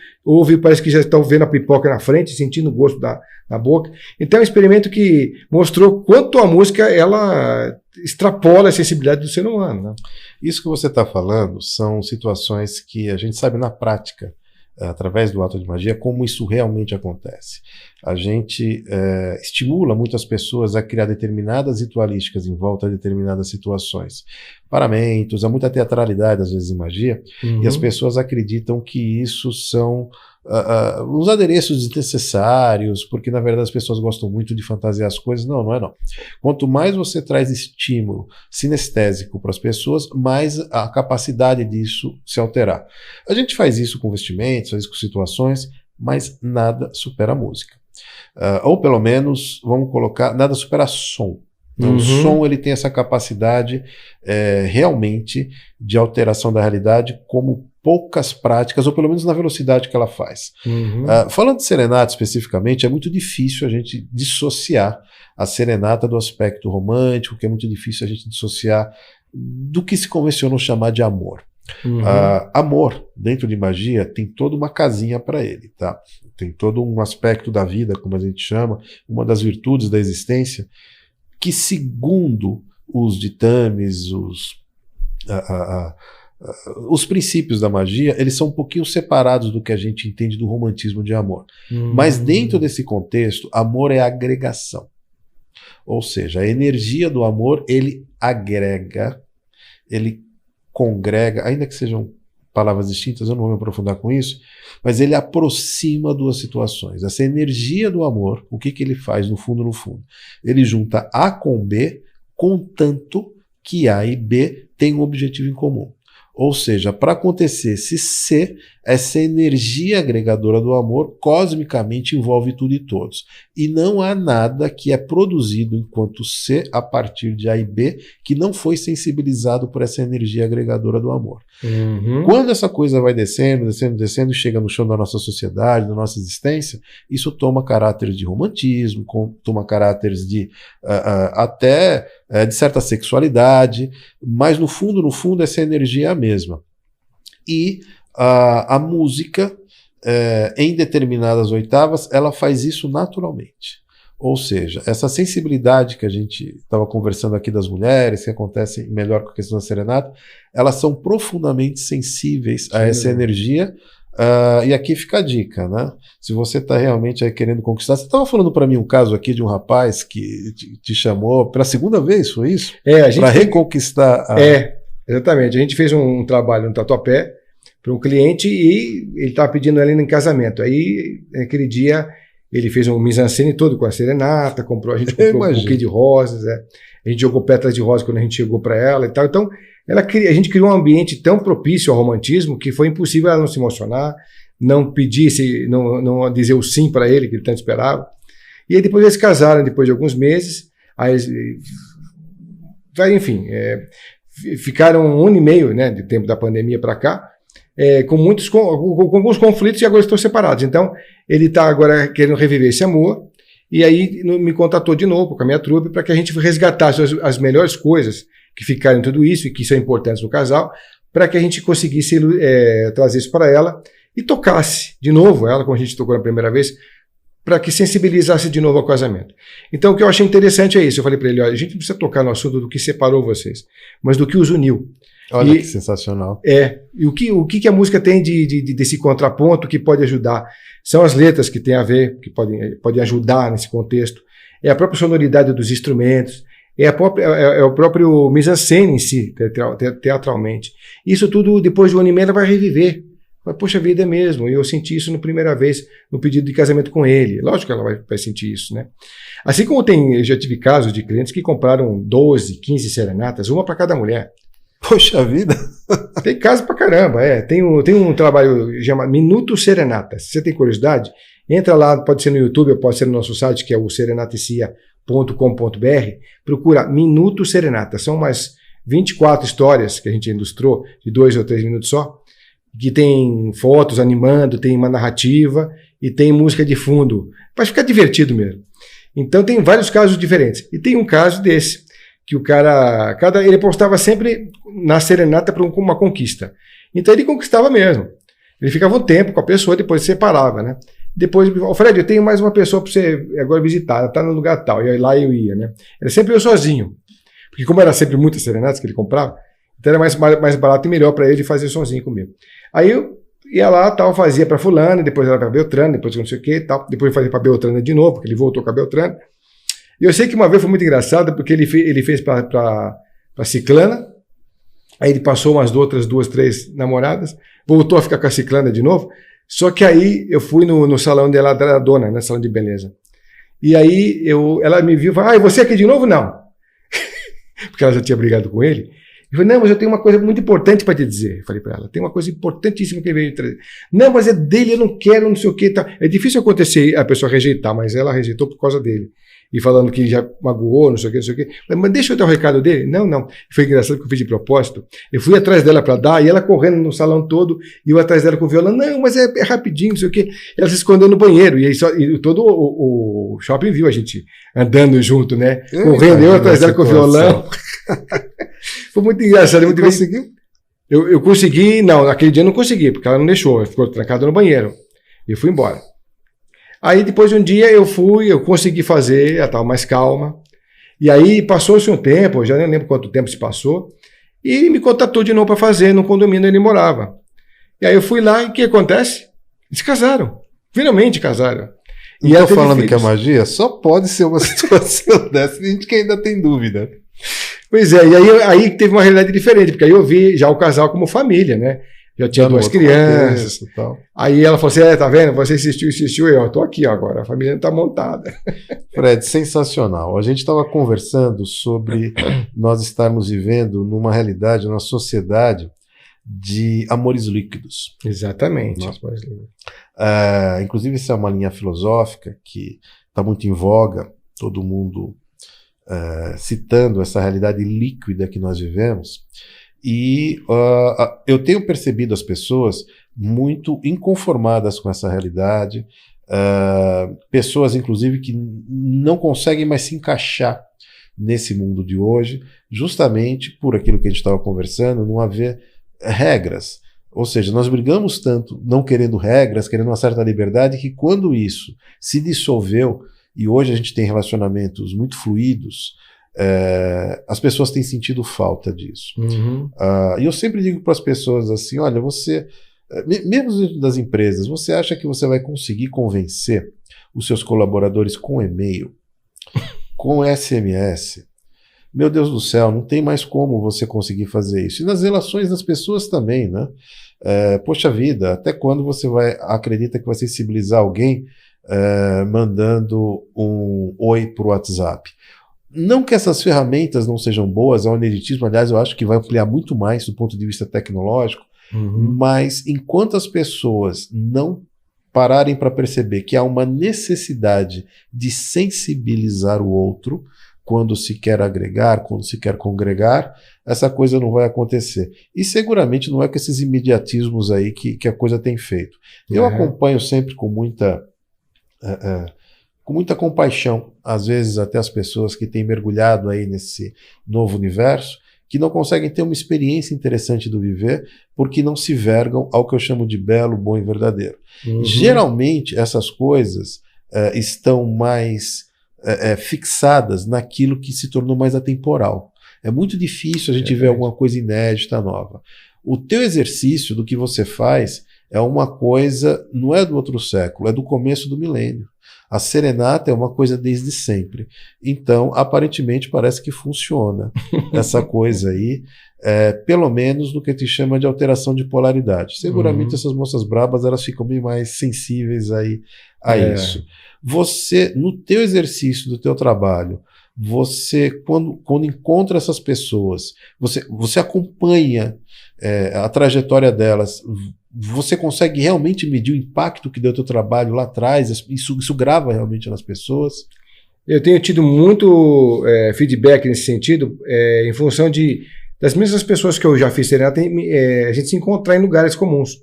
parece que já estão vendo a pipoca na frente, sentindo o gosto na boca. Então é um experimento que mostrou quanto a música ela extrapola a sensibilidade do ser humano, né? Isso que você está falando são situações que a gente sabe na prática, através do ato de magia, como isso realmente acontece. A gente estimula muitas pessoas a criar determinadas ritualísticas em volta de determinadas situações. Paramentos, há muita teatralidade às vezes em magia, e as pessoas acreditam que isso são uns adereços desnecessários, porque na verdade as pessoas gostam muito de fantasiar as coisas. Não, não é não. Quanto mais você traz estímulo sinestésico para as pessoas, mais a capacidade disso se alterar. A gente faz isso com vestimentos, faz isso com situações, mas nada supera a música. Ou pelo menos, vamos colocar, nada supera som. O som ele tem essa capacidade realmente de alteração da realidade como poucas práticas, ou pelo menos na velocidade que ela faz. Falando de serenata especificamente, é muito difícil a gente dissociar a serenata do aspecto romântico, que é muito difícil a gente dissociar do que se convencionou chamar de amor. Amor, dentro de magia, tem toda uma casinha para ele, tá? Tem todo um aspecto da vida, como a gente chama, uma das virtudes da existência, que segundo os ditames, os princípios da magia, eles são um pouquinho separados do que a gente entende do romantismo de amor. Mas dentro desse contexto, amor é agregação. Ou seja, a energia do amor, ele agrega, ele congrega, ainda que sejam palavras distintas, eu não vou me aprofundar com isso, mas ele aproxima duas situações. Essa energia do amor, o que ele faz no fundo? Ele junta A com B, contanto que A e B têm um objetivo em comum. Ou seja, para acontecer esse C, essa energia agregadora do amor cosmicamente envolve tudo e todos. E não há nada que é produzido enquanto ser a partir de A e B que não foi sensibilizado por essa energia agregadora do amor. Quando essa coisa vai descendo, descendo, descendo e chega no chão da nossa sociedade, da nossa existência, isso toma caráter de romantismo, toma caráteres de até de certa sexualidade, mas no fundo, essa energia é a mesma. E a música, em determinadas oitavas, ela faz isso naturalmente. Ou seja, essa sensibilidade que a gente estava conversando aqui das mulheres, que acontece melhor com a questão da serenata, elas são profundamente sensíveis a essa energia. E aqui fica a dica, né? Se você está realmente aí querendo conquistar. Você estava falando para mim um caso aqui de um rapaz que te chamou pela segunda vez, foi isso? Para reconquistar. Exatamente. A gente fez um trabalho no Tatuapé para um cliente e ele estava pedindo ela em casamento. Aí, naquele dia, ele fez um mise-en-scène todo com a serenata, a gente comprou um buquê de rosas, a gente jogou pétalas de rosa quando a gente chegou para ela e tal. Então, a gente criou um ambiente tão propício ao romantismo que foi impossível ela não se emocionar, não pedir, não dizer o sim para ele, que ele tanto esperava. E aí depois eles casaram, depois de alguns meses, enfim, ficaram 1 ano e meio, né, de tempo da pandemia para cá, com alguns conflitos e agora estão separados. Então, ele está agora querendo reviver esse amor e aí me contatou de novo com a minha trupe para que a gente resgatasse as melhores coisas que ficaram em tudo isso e que são importantes no casal, para que a gente conseguisse trazer isso para ela e tocasse de novo ela, como a gente tocou na primeira vez, para que sensibilizasse de novo ao casamento. Então, o que eu achei interessante é isso. Eu falei para ele, olha, a gente não precisa tocar no assunto do que separou vocês, mas do que os uniu. Olha que sensacional. E o que a música tem desse contraponto que pode ajudar? São as letras que tem a ver, que podem ajudar nesse contexto. É a própria sonoridade dos instrumentos, é o próprio mise-en-scène em si, teatralmente. Isso tudo, depois de 1 ano e meio, ela vai reviver. Mas, poxa vida, é mesmo. Eu senti isso na primeira vez, no pedido de casamento com ele. Lógico que ela vai sentir isso, né? Assim como eu já tive casos de clientes que compraram 12, 15 serenatas, uma para cada mulher. Poxa vida! Tem caso pra caramba, Tem um trabalho chamado Minuto Serenata. Se você tem curiosidade, entra lá, pode ser no YouTube ou pode ser no nosso site, que é o serenaticia.com.br. Procura Minuto Serenata. São umas 24 histórias que a gente ilustrou, de 2 ou 3 minutos só, que tem fotos animando, tem uma narrativa e tem música de fundo. Vai ficar divertido mesmo. Então tem vários casos diferentes. E tem um caso desse, que o cara, ele postava sempre na serenata para uma conquista. Então ele conquistava mesmo. Ele ficava um tempo com a pessoa, depois se separava, né? Depois, Fred, eu tenho mais uma pessoa para você agora visitar, ela está no lugar tal. E aí lá eu ia, né? Era sempre eu sozinho. Porque como era sempre muitas serenatas que ele comprava, então era mais barato e melhor para ele fazer sozinho comigo. Aí eu ia lá, tal, fazia para fulana, depois era para Beltrana, depois não sei o que, tal. Depois fazia para Beltrana de novo, porque ele voltou com a Beltrana. E eu sei que uma vez foi muito engraçado, porque ele fez para Ciclana, aí ele passou umas outras 2, 3 namoradas, voltou a ficar com a Ciclana de novo, só que aí eu fui no salão dela, da dona, né, salão de beleza. E aí ela me viu e falou, você aqui de novo? Não. Porque ela já tinha brigado com ele. Eu falei, não, mas eu tenho uma coisa muito importante para te dizer. Eu falei para ela, tem uma coisa importantíssima que ele veio trazer. Não, mas é dele, eu não quero, não sei o que. Tá. É difícil acontecer a pessoa rejeitar, mas ela rejeitou por causa dele. E falando que já magoou, não sei o que, não sei o que. Mas deixa eu dar o recado dele. Não. Foi engraçado que eu fiz de propósito. Eu fui atrás dela para dar, e ela correndo no salão todo, e eu atrás dela com o violão. Não, mas é rapidinho, não sei o que. Ela se escondeu no banheiro, e todo o shopping viu a gente andando junto, né? Correndo, eu atrás dela com o violão. Foi muito engraçado. Muito conseguiu? Eu consegui, não, naquele dia eu não consegui, porque ela não deixou, ela ficou trancada no banheiro. E eu fui embora. Aí depois de um dia eu consegui fazer, ela estava mais calma. E aí passou-se um tempo, eu já nem lembro quanto tempo se passou, e ele me contatou de novo para fazer no condomínio onde ele morava. E aí eu fui lá e o que acontece? Eles casaram. Finalmente casaram. E eu falando que é magia, só pode ser uma situação dessa, a gente que ainda tem dúvida. Pois é, e aí teve uma realidade diferente, porque aí eu vi já o casal como família, né? Já tinha 2 crianças. Tal. Aí ela falou assim, tá vendo? Você insistiu, eu tô aqui agora, a família não tá montada. Fred, sensacional. A gente estava conversando sobre nós estarmos vivendo numa realidade, numa sociedade de amores líquidos. Exatamente. Inclusive, essa é uma linha filosófica que está muito em voga, todo mundo citando essa realidade líquida que nós vivemos. E eu tenho percebido as pessoas muito inconformadas com essa realidade, pessoas, inclusive, que não conseguem mais se encaixar nesse mundo de hoje, justamente por aquilo que a gente estava conversando, não haver regras. Ou seja, nós brigamos tanto não querendo regras, querendo uma certa liberdade, que quando isso se dissolveu, e hoje a gente tem relacionamentos muito fluidos, as pessoas têm sentido falta disso. E eu sempre digo para as pessoas assim, olha, você, mesmo dentro das empresas, você acha que você vai conseguir convencer os seus colaboradores com e-mail, com SMS? Meu Deus do céu, não tem mais como você conseguir fazer isso. E nas relações das pessoas também, né? Poxa vida, até quando você acredita que vai sensibilizar alguém mandando um oi pro WhatsApp? Não que essas ferramentas não sejam boas, o oneritismo, aliás, eu acho que vai ampliar muito mais do ponto de vista tecnológico, mas enquanto as pessoas não pararem para perceber que há uma necessidade de sensibilizar o outro, quando se quer agregar, quando se quer congregar, essa coisa não vai acontecer. E seguramente não é com esses imediatismos aí que a coisa tem feito. Eu acompanho sempre com muita compaixão, às vezes até as pessoas que têm mergulhado aí nesse novo universo, que não conseguem ter uma experiência interessante do viver, porque não se vergam ao que eu chamo de belo, bom e verdadeiro. Geralmente, essas coisas estão mais fixadas naquilo que se tornou mais atemporal. É muito difícil a gente ver alguma coisa inédita, nova. O teu exercício do que você faz é uma coisa, não é do outro século, é do começo do milênio. A serenata é uma coisa desde sempre. Então, aparentemente, parece que funciona essa coisa aí, pelo menos no que te chama de alteração de polaridade. Seguramente essas moças brabas, elas ficam bem mais sensíveis aí a isso. Você, no teu exercício do teu trabalho, você, quando encontra essas pessoas, você acompanha a trajetória delas, você consegue realmente medir o impacto que deu o teu trabalho lá atrás? Isso grava realmente nas pessoas? Eu tenho tido muito feedback nesse sentido, em função das mesmas pessoas que eu já fiz serenata, a gente se encontrar em lugares comuns.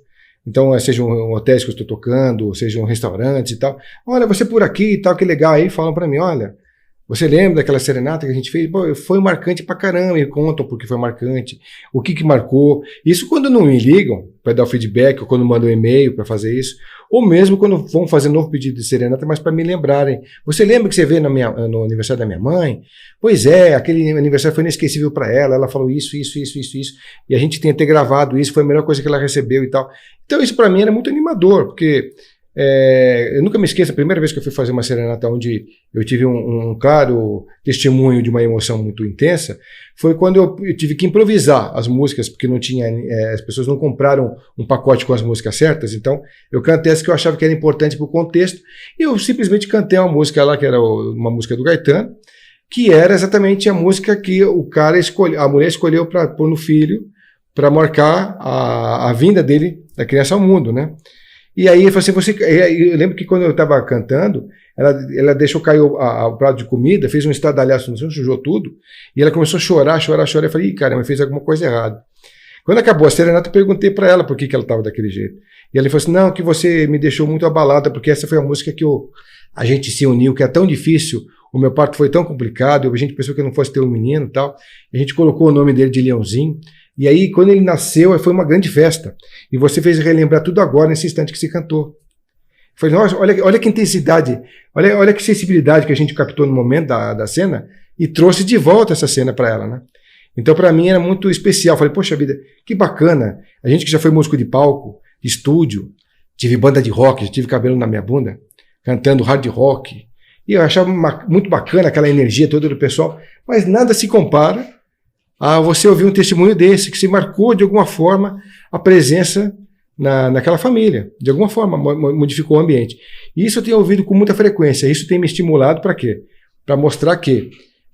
Então, sejam hotéis que eu estou tocando, sejam restaurantes e tal. Olha, você por aqui e tal, que legal. Aí falam para mim, olha, você lembra daquela serenata que a gente fez? Pô, foi marcante pra caramba, e contam porque foi marcante, o que marcou. Isso quando não me ligam para dar o feedback, ou quando mandam um e-mail para fazer isso, ou mesmo quando vão fazer novo pedido de serenata, mas para me lembrarem. Você lembra que você veio no aniversário da minha mãe? Pois é, aquele aniversário foi inesquecível para ela falou isso. E a gente tem até gravado isso, foi a melhor coisa que ela recebeu e tal. Então isso para mim era muito animador, porque eu nunca me esqueço, a primeira vez que eu fui fazer uma serenata onde eu tive um claro testemunho de uma emoção muito intensa, foi quando eu tive que improvisar as músicas, porque não tinha, as pessoas não compraram um pacote com as músicas certas, então eu cantei as que eu achava que era importante para o contexto, e eu simplesmente cantei uma música lá, que era uma música do Gaetano, que era exatamente a música que a mulher escolheu para pôr no filho, para marcar a vinda dele, da criança ao mundo, né? E aí ele falou assim, eu lembro que quando eu estava cantando, ela deixou cair o prato de comida, fez um estardalhaço no chão, sujou tudo, e ela começou a chorar. Eu falei, ih, caramba, fez alguma coisa errada. Quando acabou a serenata, eu perguntei para ela por que ela estava daquele jeito. E ela falou assim, não, que você me deixou muito abalada, porque essa foi a música que a gente se uniu, que é tão difícil, o meu parto foi tão complicado, a gente pensou que eu não fosse ter um menino e tal, a gente colocou o nome dele de Leãozinho. E aí, quando ele nasceu, foi uma grande festa. E você fez relembrar tudo agora, nesse instante que você cantou. Eu falei, nossa, olha que intensidade, olha que sensibilidade que a gente captou no momento da cena e trouxe de volta essa cena para ela, né? Então, para mim, era muito especial. Eu falei, poxa vida, que bacana. A gente que já foi músico de palco, de estúdio, tive banda de rock, já tive cabelo na minha bunda, cantando hard rock. E eu achava muito bacana aquela energia toda do pessoal, mas nada se compara a você ouvir um testemunho desse, que se marcou de alguma forma a presença naquela família, de alguma forma modificou o ambiente. E isso eu tenho ouvido com muita frequência, isso tem me estimulado para quê? Para mostrar que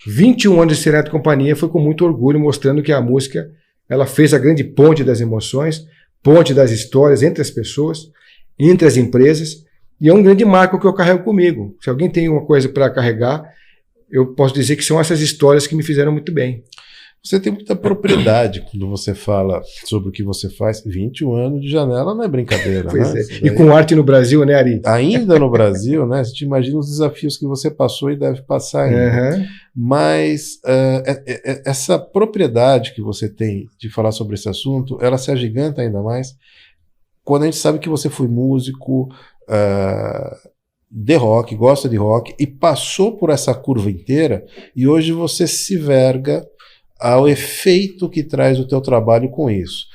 21 anos de Serenata e Companhia foi com muito orgulho, mostrando que a música ela fez a grande ponte das emoções, ponte das histórias entre as pessoas, entre as empresas, e é um grande marco que eu carrego comigo. Se alguém tem uma coisa para carregar, eu posso dizer que são essas histórias que me fizeram muito bem. Você tem muita propriedade quando você fala sobre o que você faz. 21 anos de janela não é brincadeira, pois né? É. E com arte no Brasil, né, Ari? Ainda no Brasil, né? Você te imagina os desafios que você passou e deve passar ainda. Mas essa propriedade que você tem de falar sobre esse assunto, ela se agiganta ainda mais quando a gente sabe que você foi músico de rock, gosta de rock, e passou por essa curva inteira, e hoje você se verga ao efeito que traz o teu trabalho com isso.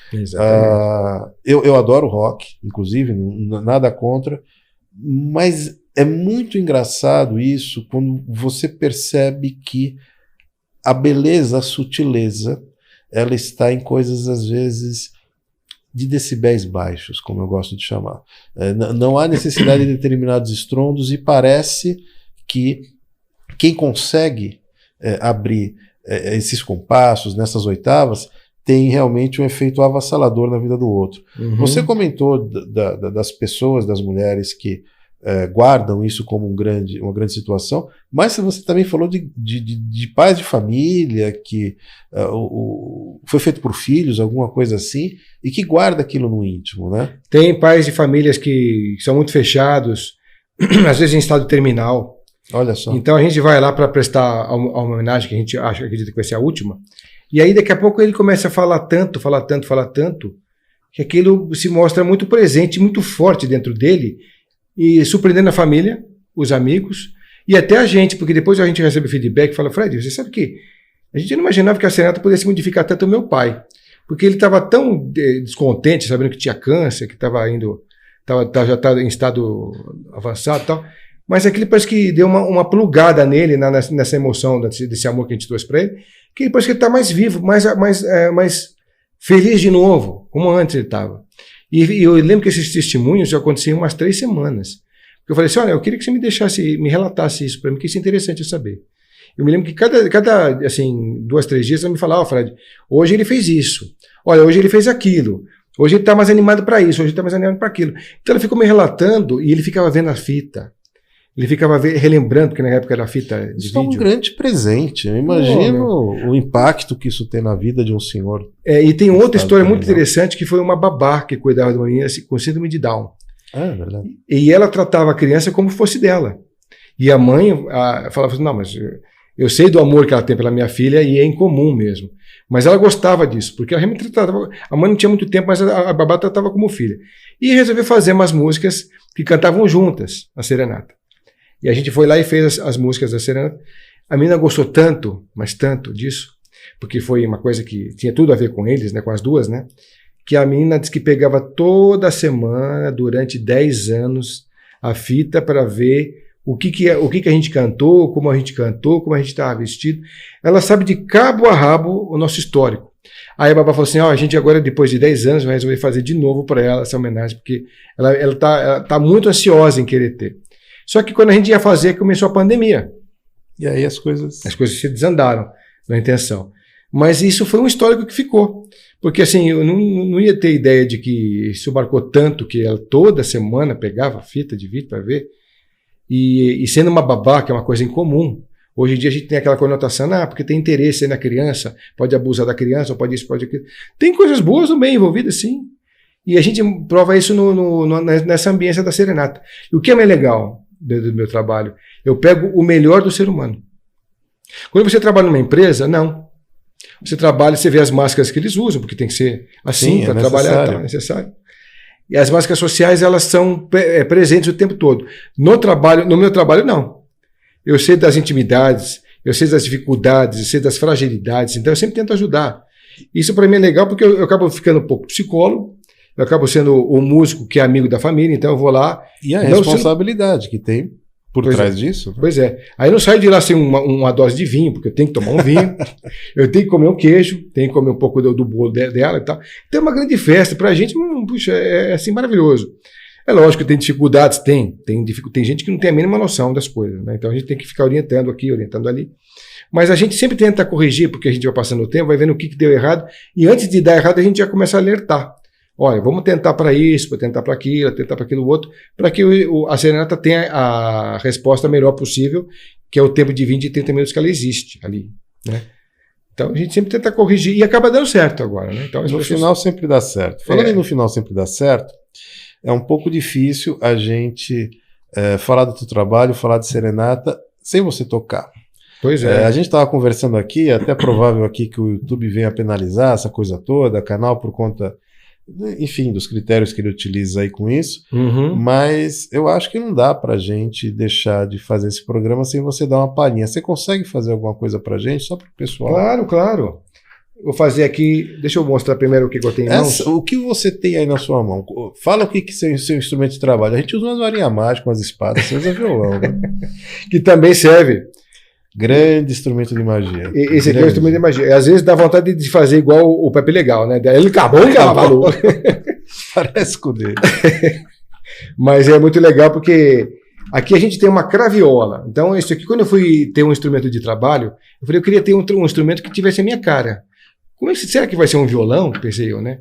Eu adoro rock, inclusive, nada contra, mas é muito engraçado isso quando você percebe que a beleza, a sutileza, ela está em coisas, às vezes, de decibéis baixos, como eu gosto de chamar. Não há necessidade de determinados estrondos, e parece que quem consegue abrir esses compassos, nessas oitavas, tem realmente um efeito avassalador na vida do outro. Você comentou das pessoas, das mulheres que guardam isso como uma grande situação, mas você também falou de pais de família que foi feito por filhos, alguma coisa assim, e que guarda aquilo no íntimo, né? Tem pais de famílias que são muito fechados, às vezes em estado terminal. Olha só. Então a gente vai lá para prestar a homenagem que a gente acredita que vai ser a última, e aí daqui a pouco ele começa a falar tanto, que aquilo se mostra muito presente, muito forte dentro dele, e surpreendendo a família, os amigos, e até a gente, porque depois a gente recebe feedback e fala: Fred, você sabe que a gente não imaginava que a serenata pudesse modificar tanto o meu pai, porque ele estava tão descontente, sabendo que tinha câncer, que já estava em estado avançado e tal, mas aquilo parece que deu uma plugada nele, nessa emoção, desse amor que a gente trouxe para ele, que parece que ele está mais vivo, mais feliz de novo, como antes ele estava. E eu lembro que esses testemunhos já aconteciam umas 3 semanas. Eu falei assim: olha, eu queria que você me relatasse isso para mim, que isso é interessante eu saber. Eu me lembro que cada assim, 2, 3 dias ela me falava: Fred, hoje ele fez isso, olha, hoje ele fez aquilo, hoje ele está mais animado para isso, hoje ele está mais animado para aquilo. Então ela ficou me relatando, e ele ficava vendo a fita. Ele ficava relembrando, porque na época era fita de vídeo. Isso é um grande presente. Eu imagino o impacto que isso tem na vida de um senhor. E tem outra história muito interessante, que foi uma babá que cuidava de uma menina com síndrome de Down. É verdade. E ela tratava a criança como fosse dela. E a mãe falava assim: não, mas eu sei do amor que ela tem pela minha filha, e é incomum mesmo. Mas ela gostava disso, porque ela realmente tratava. A mãe não tinha muito tempo, mas a babá tratava como filha. E resolveu fazer umas músicas que cantavam juntas, a serenata. E a gente foi lá e fez as músicas da serenata. A menina gostou tanto, mas tanto disso, porque foi uma coisa que tinha tudo a ver com eles, né, com as duas, né, que a menina disse que pegava toda semana, durante 10 anos, a fita para ver o que a gente cantou, como a gente estava vestido. Ela sabe de cabo a rabo o nosso histórico. Aí a babá falou assim: a gente agora, depois de 10 anos, vai resolver fazer de novo para ela essa homenagem, porque ela tá muito ansiosa em querer ter. Só que quando a gente ia fazer, começou a pandemia. E aí as coisas se desandaram na intenção. Mas isso foi um histórico que ficou. Porque assim, eu não ia ter ideia de que isso marcou tanto, que ela toda semana pegava fita de vídeo para ver. E sendo uma babá, que é uma coisa incomum, hoje em dia a gente tem aquela conotação: porque tem interesse aí na criança, pode abusar da criança, pode isso, pode aquilo. Tem coisas boas também envolvidas, sim. E a gente prova isso nessa ambiência da serenata. E o que é mais legal do meu trabalho? Eu pego o melhor do ser humano. Quando você trabalha numa empresa, não. Você trabalha, você vê as máscaras que eles usam, porque tem que ser assim para trabalhar, tá, é necessário. E as máscaras sociais, elas são presentes o tempo todo. No meu trabalho, não. Eu sei das intimidades, eu sei das dificuldades, eu sei das fragilidades, então eu sempre tento ajudar. Isso para mim é legal, porque eu acabo ficando um pouco psicólogo, eu acabo sendo o músico que é amigo da família, então eu vou lá. E a responsabilidade que tem por trás disso. Né? Pois é. Aí eu não saio de lá sem uma dose de vinho, porque eu tenho que tomar um vinho, eu tenho que comer um queijo, tenho que comer um pouco do bolo dela e tal. Então é uma grande festa. Pra gente, puxa, é assim maravilhoso. É lógico que tem dificuldades, tem gente que não tem a mínima noção das coisas, né? Então a gente tem que ficar orientando aqui, orientando ali. Mas a gente sempre tenta corrigir, porque a gente vai passando o tempo, vai vendo o que deu errado, e antes de dar errado a gente já começa a alertar. Olha, vamos tentar para isso, vou tentar para aquilo, tentar para aquilo outro, para que a serenata tenha a resposta melhor possível, que é o tempo de 20 e 30 minutos que ela existe ali, né? Então a gente sempre tenta corrigir e acaba dando certo agora, né? Então, no final sempre dá certo. Falando em no final sempre dá certo, é um pouco difícil a gente falar do teu trabalho, falar de serenata, sem você tocar. Pois é. A gente estava conversando aqui, é até provável aqui que o YouTube venha penalizar essa coisa toda, canal por conta, enfim, dos critérios que ele utiliza aí com isso, mas eu acho que não dá pra gente deixar de fazer esse programa sem você dar uma palhinha. Você consegue fazer alguma coisa pra gente, só pro pessoal? Claro, claro. Vou fazer aqui, deixa eu mostrar primeiro o que eu tenho em mãos. O que você tem aí na sua mão? Fala o que é seu instrumento de trabalho. A gente usa umas varinhas mágicas, umas espadas, você usa violão, né? Que também serve. Grande instrumento de magia. Esse aqui é o instrumento de magia. Às vezes dá vontade de fazer igual o Pepe Legal, né? Ele acabou e acabou. Parece com o dele. Mas é muito legal porque aqui a gente tem uma craviola. Então, isso aqui, quando eu fui ter um instrumento de trabalho, eu falei, eu queria ter um instrumento que tivesse a minha cara. Será que vai ser um violão? Pensei eu, né?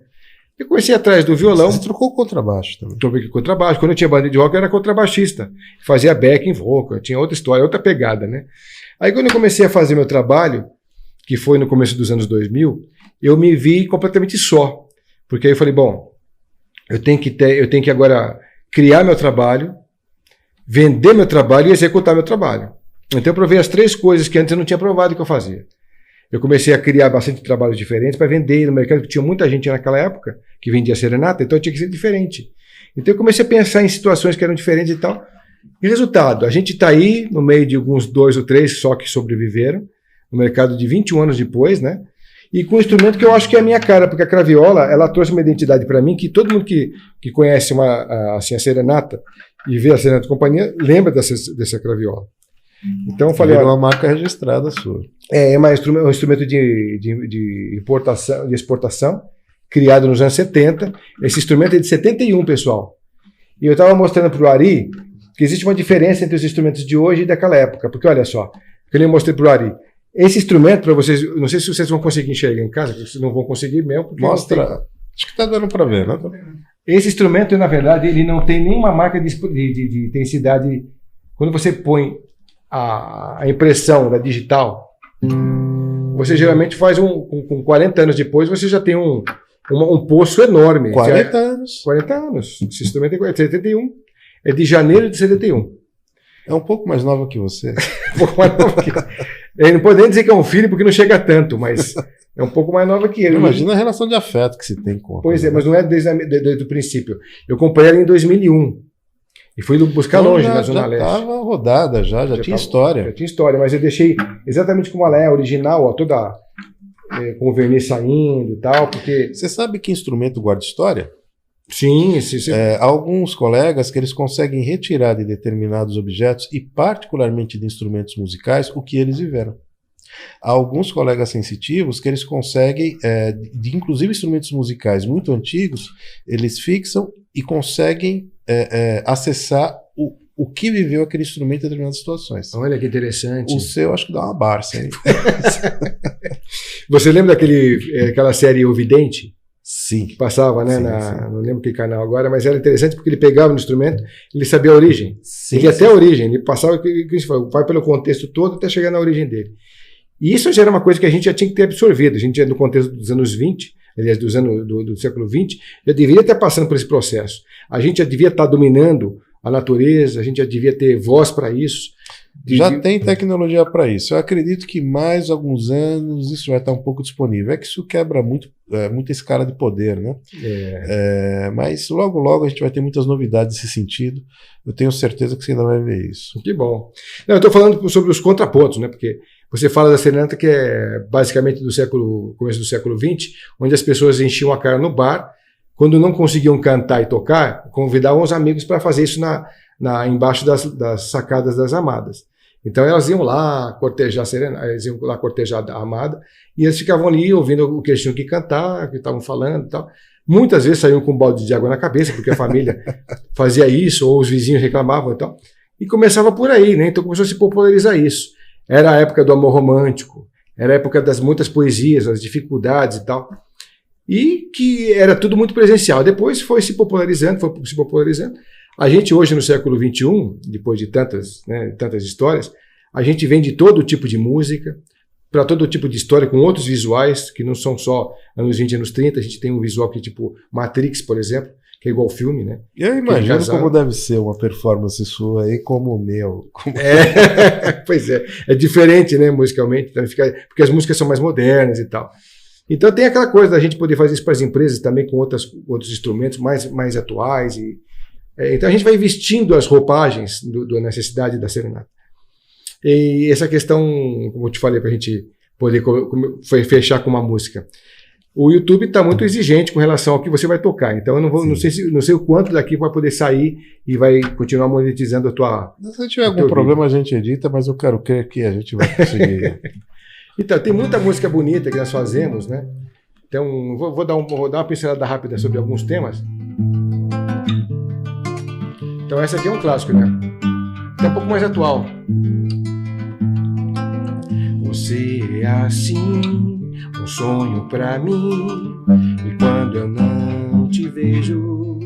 Eu comecei atrás do violão. Você trocou o contrabaixo também. Troquei o contrabaixo. Quando eu tinha banda de rock, eu era contrabaixista. Fazia backing vocal, tinha outra história, outra pegada, né? Aí quando eu comecei a fazer meu trabalho, que foi no começo dos anos 2000, eu me vi completamente só. Porque aí eu falei, bom, eu tenho que agora criar meu trabalho, vender meu trabalho e executar meu trabalho. Então eu provei as 3 coisas que antes eu não tinha provado que eu fazia. Eu comecei a criar bastante trabalhos diferentes para vender no mercado, porque tinha muita gente naquela época que vendia serenata, então tinha que ser diferente. Então eu comecei a pensar em situações que eram diferentes e tal. E resultado, a gente está aí no meio de alguns 2 ou 3 só que sobreviveram, no mercado de 21 anos depois, né? E com um instrumento que eu acho que é a minha cara, porque a craviola, ela trouxe uma identidade para mim que todo mundo que conhece a serenata e vê a serenata de companhia lembra dessa craviola. Então eu falei, uma marca registrada sua. É um instrumento de importação, de exportação, criado nos anos 70. Esse instrumento é de 71, pessoal. E eu estava mostrando para o Ari que existe uma diferença entre os instrumentos de hoje e daquela época. Porque olha só, que eu mostrei para o Ari. Esse instrumento, para vocês, não sei se vocês vão conseguir enxergar em casa, vocês não vão conseguir mesmo. Porque mostra. Acho que está dando para ver, né? Esse instrumento, na verdade, ele não tem nenhuma marca de intensidade. Quando você põe a impressão da digital, você geralmente faz com 40 anos depois, você já tem um poço enorme. 40 anos. 40 anos. Esse instrumento é de 71. É de janeiro de 71. É um pouco mais nova que você. Um pouco mais nova que eu. Não pode nem dizer que é um filho, porque não chega tanto, mas é um pouco mais nova que ele. Imagina a relação de afeto que se tem com ela. Pois é, mas não é desde o princípio. Eu comprei ela em 2001. E fui buscar longe, na Zona Leste. Já estava rodada, já tinha história. Já tinha história, mas eu deixei exatamente como ela é, original, ó, toda com o verniz saindo e tal, porque... Você sabe que instrumento guarda história? Sim. Há alguns colegas que eles conseguem retirar de determinados objetos, e particularmente de instrumentos musicais, o que eles viveram. Há alguns colegas sensitivos que eles conseguem, inclusive instrumentos musicais muito antigos, eles fixam e conseguem acessar o que viveu aquele instrumento em determinadas situações. Olha que interessante. O seu acho que dá uma barça, hein? Você lembra daquela série O Vidente? Sim. Que passava, né? Sim. Não lembro que canal agora, mas era interessante porque ele pegava no instrumento, ele sabia a origem. Sim, ele ia até a origem, ele passava, vai pelo contexto todo até chegar na origem dele. E isso já era uma coisa que a gente já tinha que ter absorvido. A gente já no contexto dos anos 20, aliás, do século 20, já deveria estar passando por esse processo. A gente já devia estar dominando a natureza, a gente já devia ter voz para isso. Tem tecnologia para isso. Eu acredito que mais alguns anos isso vai estar um pouco disponível. É que isso quebra muita escala de poder, né? Mas logo a gente vai ter muitas novidades nesse sentido. Eu tenho certeza que você ainda vai ver isso. Que bom. Não, eu estou falando sobre os contrapontos, né? Porque você fala da serenata que é basicamente começo do século XX, onde as pessoas enchiam a cara no bar, quando não conseguiam cantar e tocar, convidavam os amigos para fazer isso embaixo das sacadas das amadas. Então elas iam lá cortejar a amada, e eles ficavam ali ouvindo o que eles tinham que cantar, o que estavam falando e tal. Muitas vezes saíam com um balde de água na cabeça, porque a família fazia isso, ou os vizinhos reclamavam e tal. E começava por aí, né? Então começou a se popularizar isso. Era a época do amor romântico, era a época das muitas poesias, as dificuldades e tal. E que era tudo muito presencial. Depois foi se popularizando. A gente hoje, no século XXI, depois de tantas histórias, a gente vem de todo tipo de música, para todo tipo de história, com outros visuais, que não são só anos 20, anos 30. A gente tem um visual que é tipo Matrix, por exemplo, que é igual ao filme, né? Eu imagino como deve ser uma performance sua aí, como o meu. Pois é. É diferente, né, musicalmente, porque as músicas são mais modernas e tal. Então tem aquela coisa da gente poder fazer isso para as empresas também com outros instrumentos mais atuais. Então a gente vai vestindo as roupagens da necessidade da serenata. E essa questão, como eu te falei, para a gente poder fechar com uma música. O YouTube está muito exigente com relação ao que você vai tocar. Então eu não sei o quanto daqui vai poder sair e vai continuar monetizando a tua... Se tiver algum problema, a gente edita, mas eu quero crer que a gente vai conseguir. Então, tem muita música bonita que nós fazemos, né? Então, vou dar uma pincelada rápida sobre alguns temas. Então, essa aqui é um clássico, né? É um pouco mais atual. Você é assim, um sonho pra mim, e quando eu não te vejo,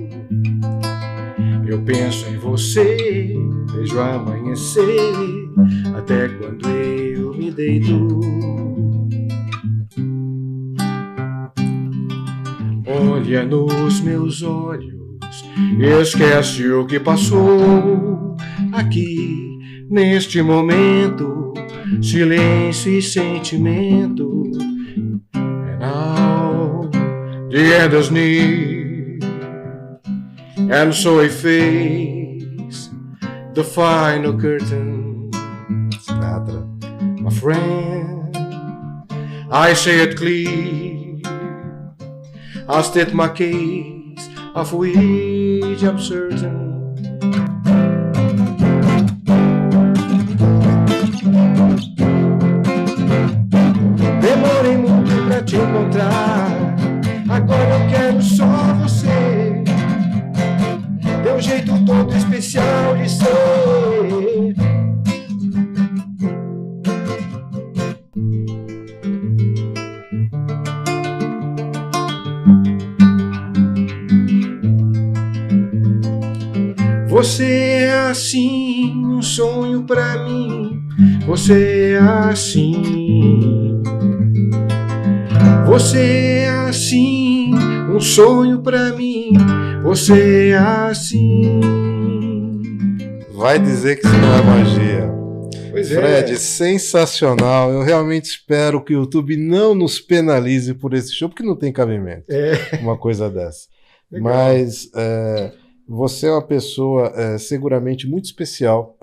eu penso em você, vejo amanhecer, até quando eu me deito. Olha nos meus olhos, esquece o que passou aqui, neste momento, silêncio e sentimento. And now the end is near, and so I face the final curtain. Sinatra. My friend, I say it clear, I'll state my case, of which I'm certain. Demorei muito pra te encontrar, agora eu quero só você, teu jeito todo especial de ser. Você é assim, um sonho pra mim. Você é assim. Você é assim, um sonho pra mim. Você é assim. Vai dizer que isso não é magia. Pois Fred, sensacional. Eu realmente espero que o YouTube não nos penalize por esse show, porque não tem cabimento uma coisa dessa. Legal. Mas você é uma pessoa seguramente muito especial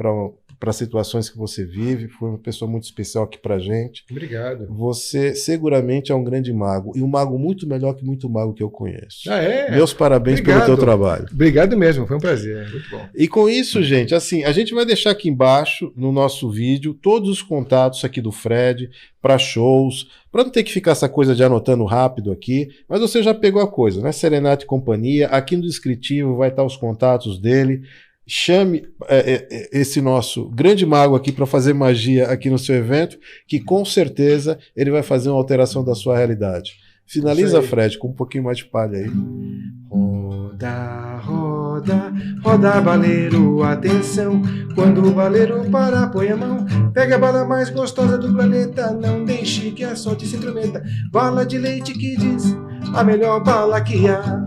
para situações que você vive. Foi uma pessoa muito especial aqui pra gente. Obrigado. Você seguramente é um grande mago, e um mago muito melhor que muito mago que eu conheço. Ah, é? Meus parabéns pelo teu trabalho. Obrigado mesmo, foi um prazer, muito bom. E com isso, gente, assim, a gente vai deixar aqui embaixo, no nosso vídeo, todos os contatos aqui do Fred para shows, para não ter que ficar essa coisa de anotando rápido aqui, mas você já pegou a coisa, né? Serenata e Companhia, aqui no descritivo vai estar os contatos dele. Chame esse nosso grande mago aqui para fazer magia aqui no seu evento, que com certeza ele vai fazer uma alteração da sua realidade. Finaliza, Fred, com um pouquinho mais de palha aí. Roda, roda, roda, baleiro, atenção. Quando o baleiro parar, põe a mão. Pega a bala mais gostosa do planeta, não deixe que a sorte se intrometa. Bala de leite que diz, a melhor bala que há.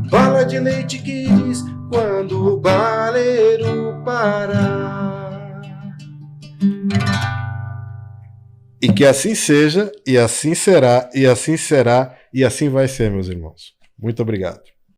Bala de leite que diz, quando o baleiro parar. E que assim seja, e assim será, e assim será, e assim vai ser, meus irmãos. Muito obrigado.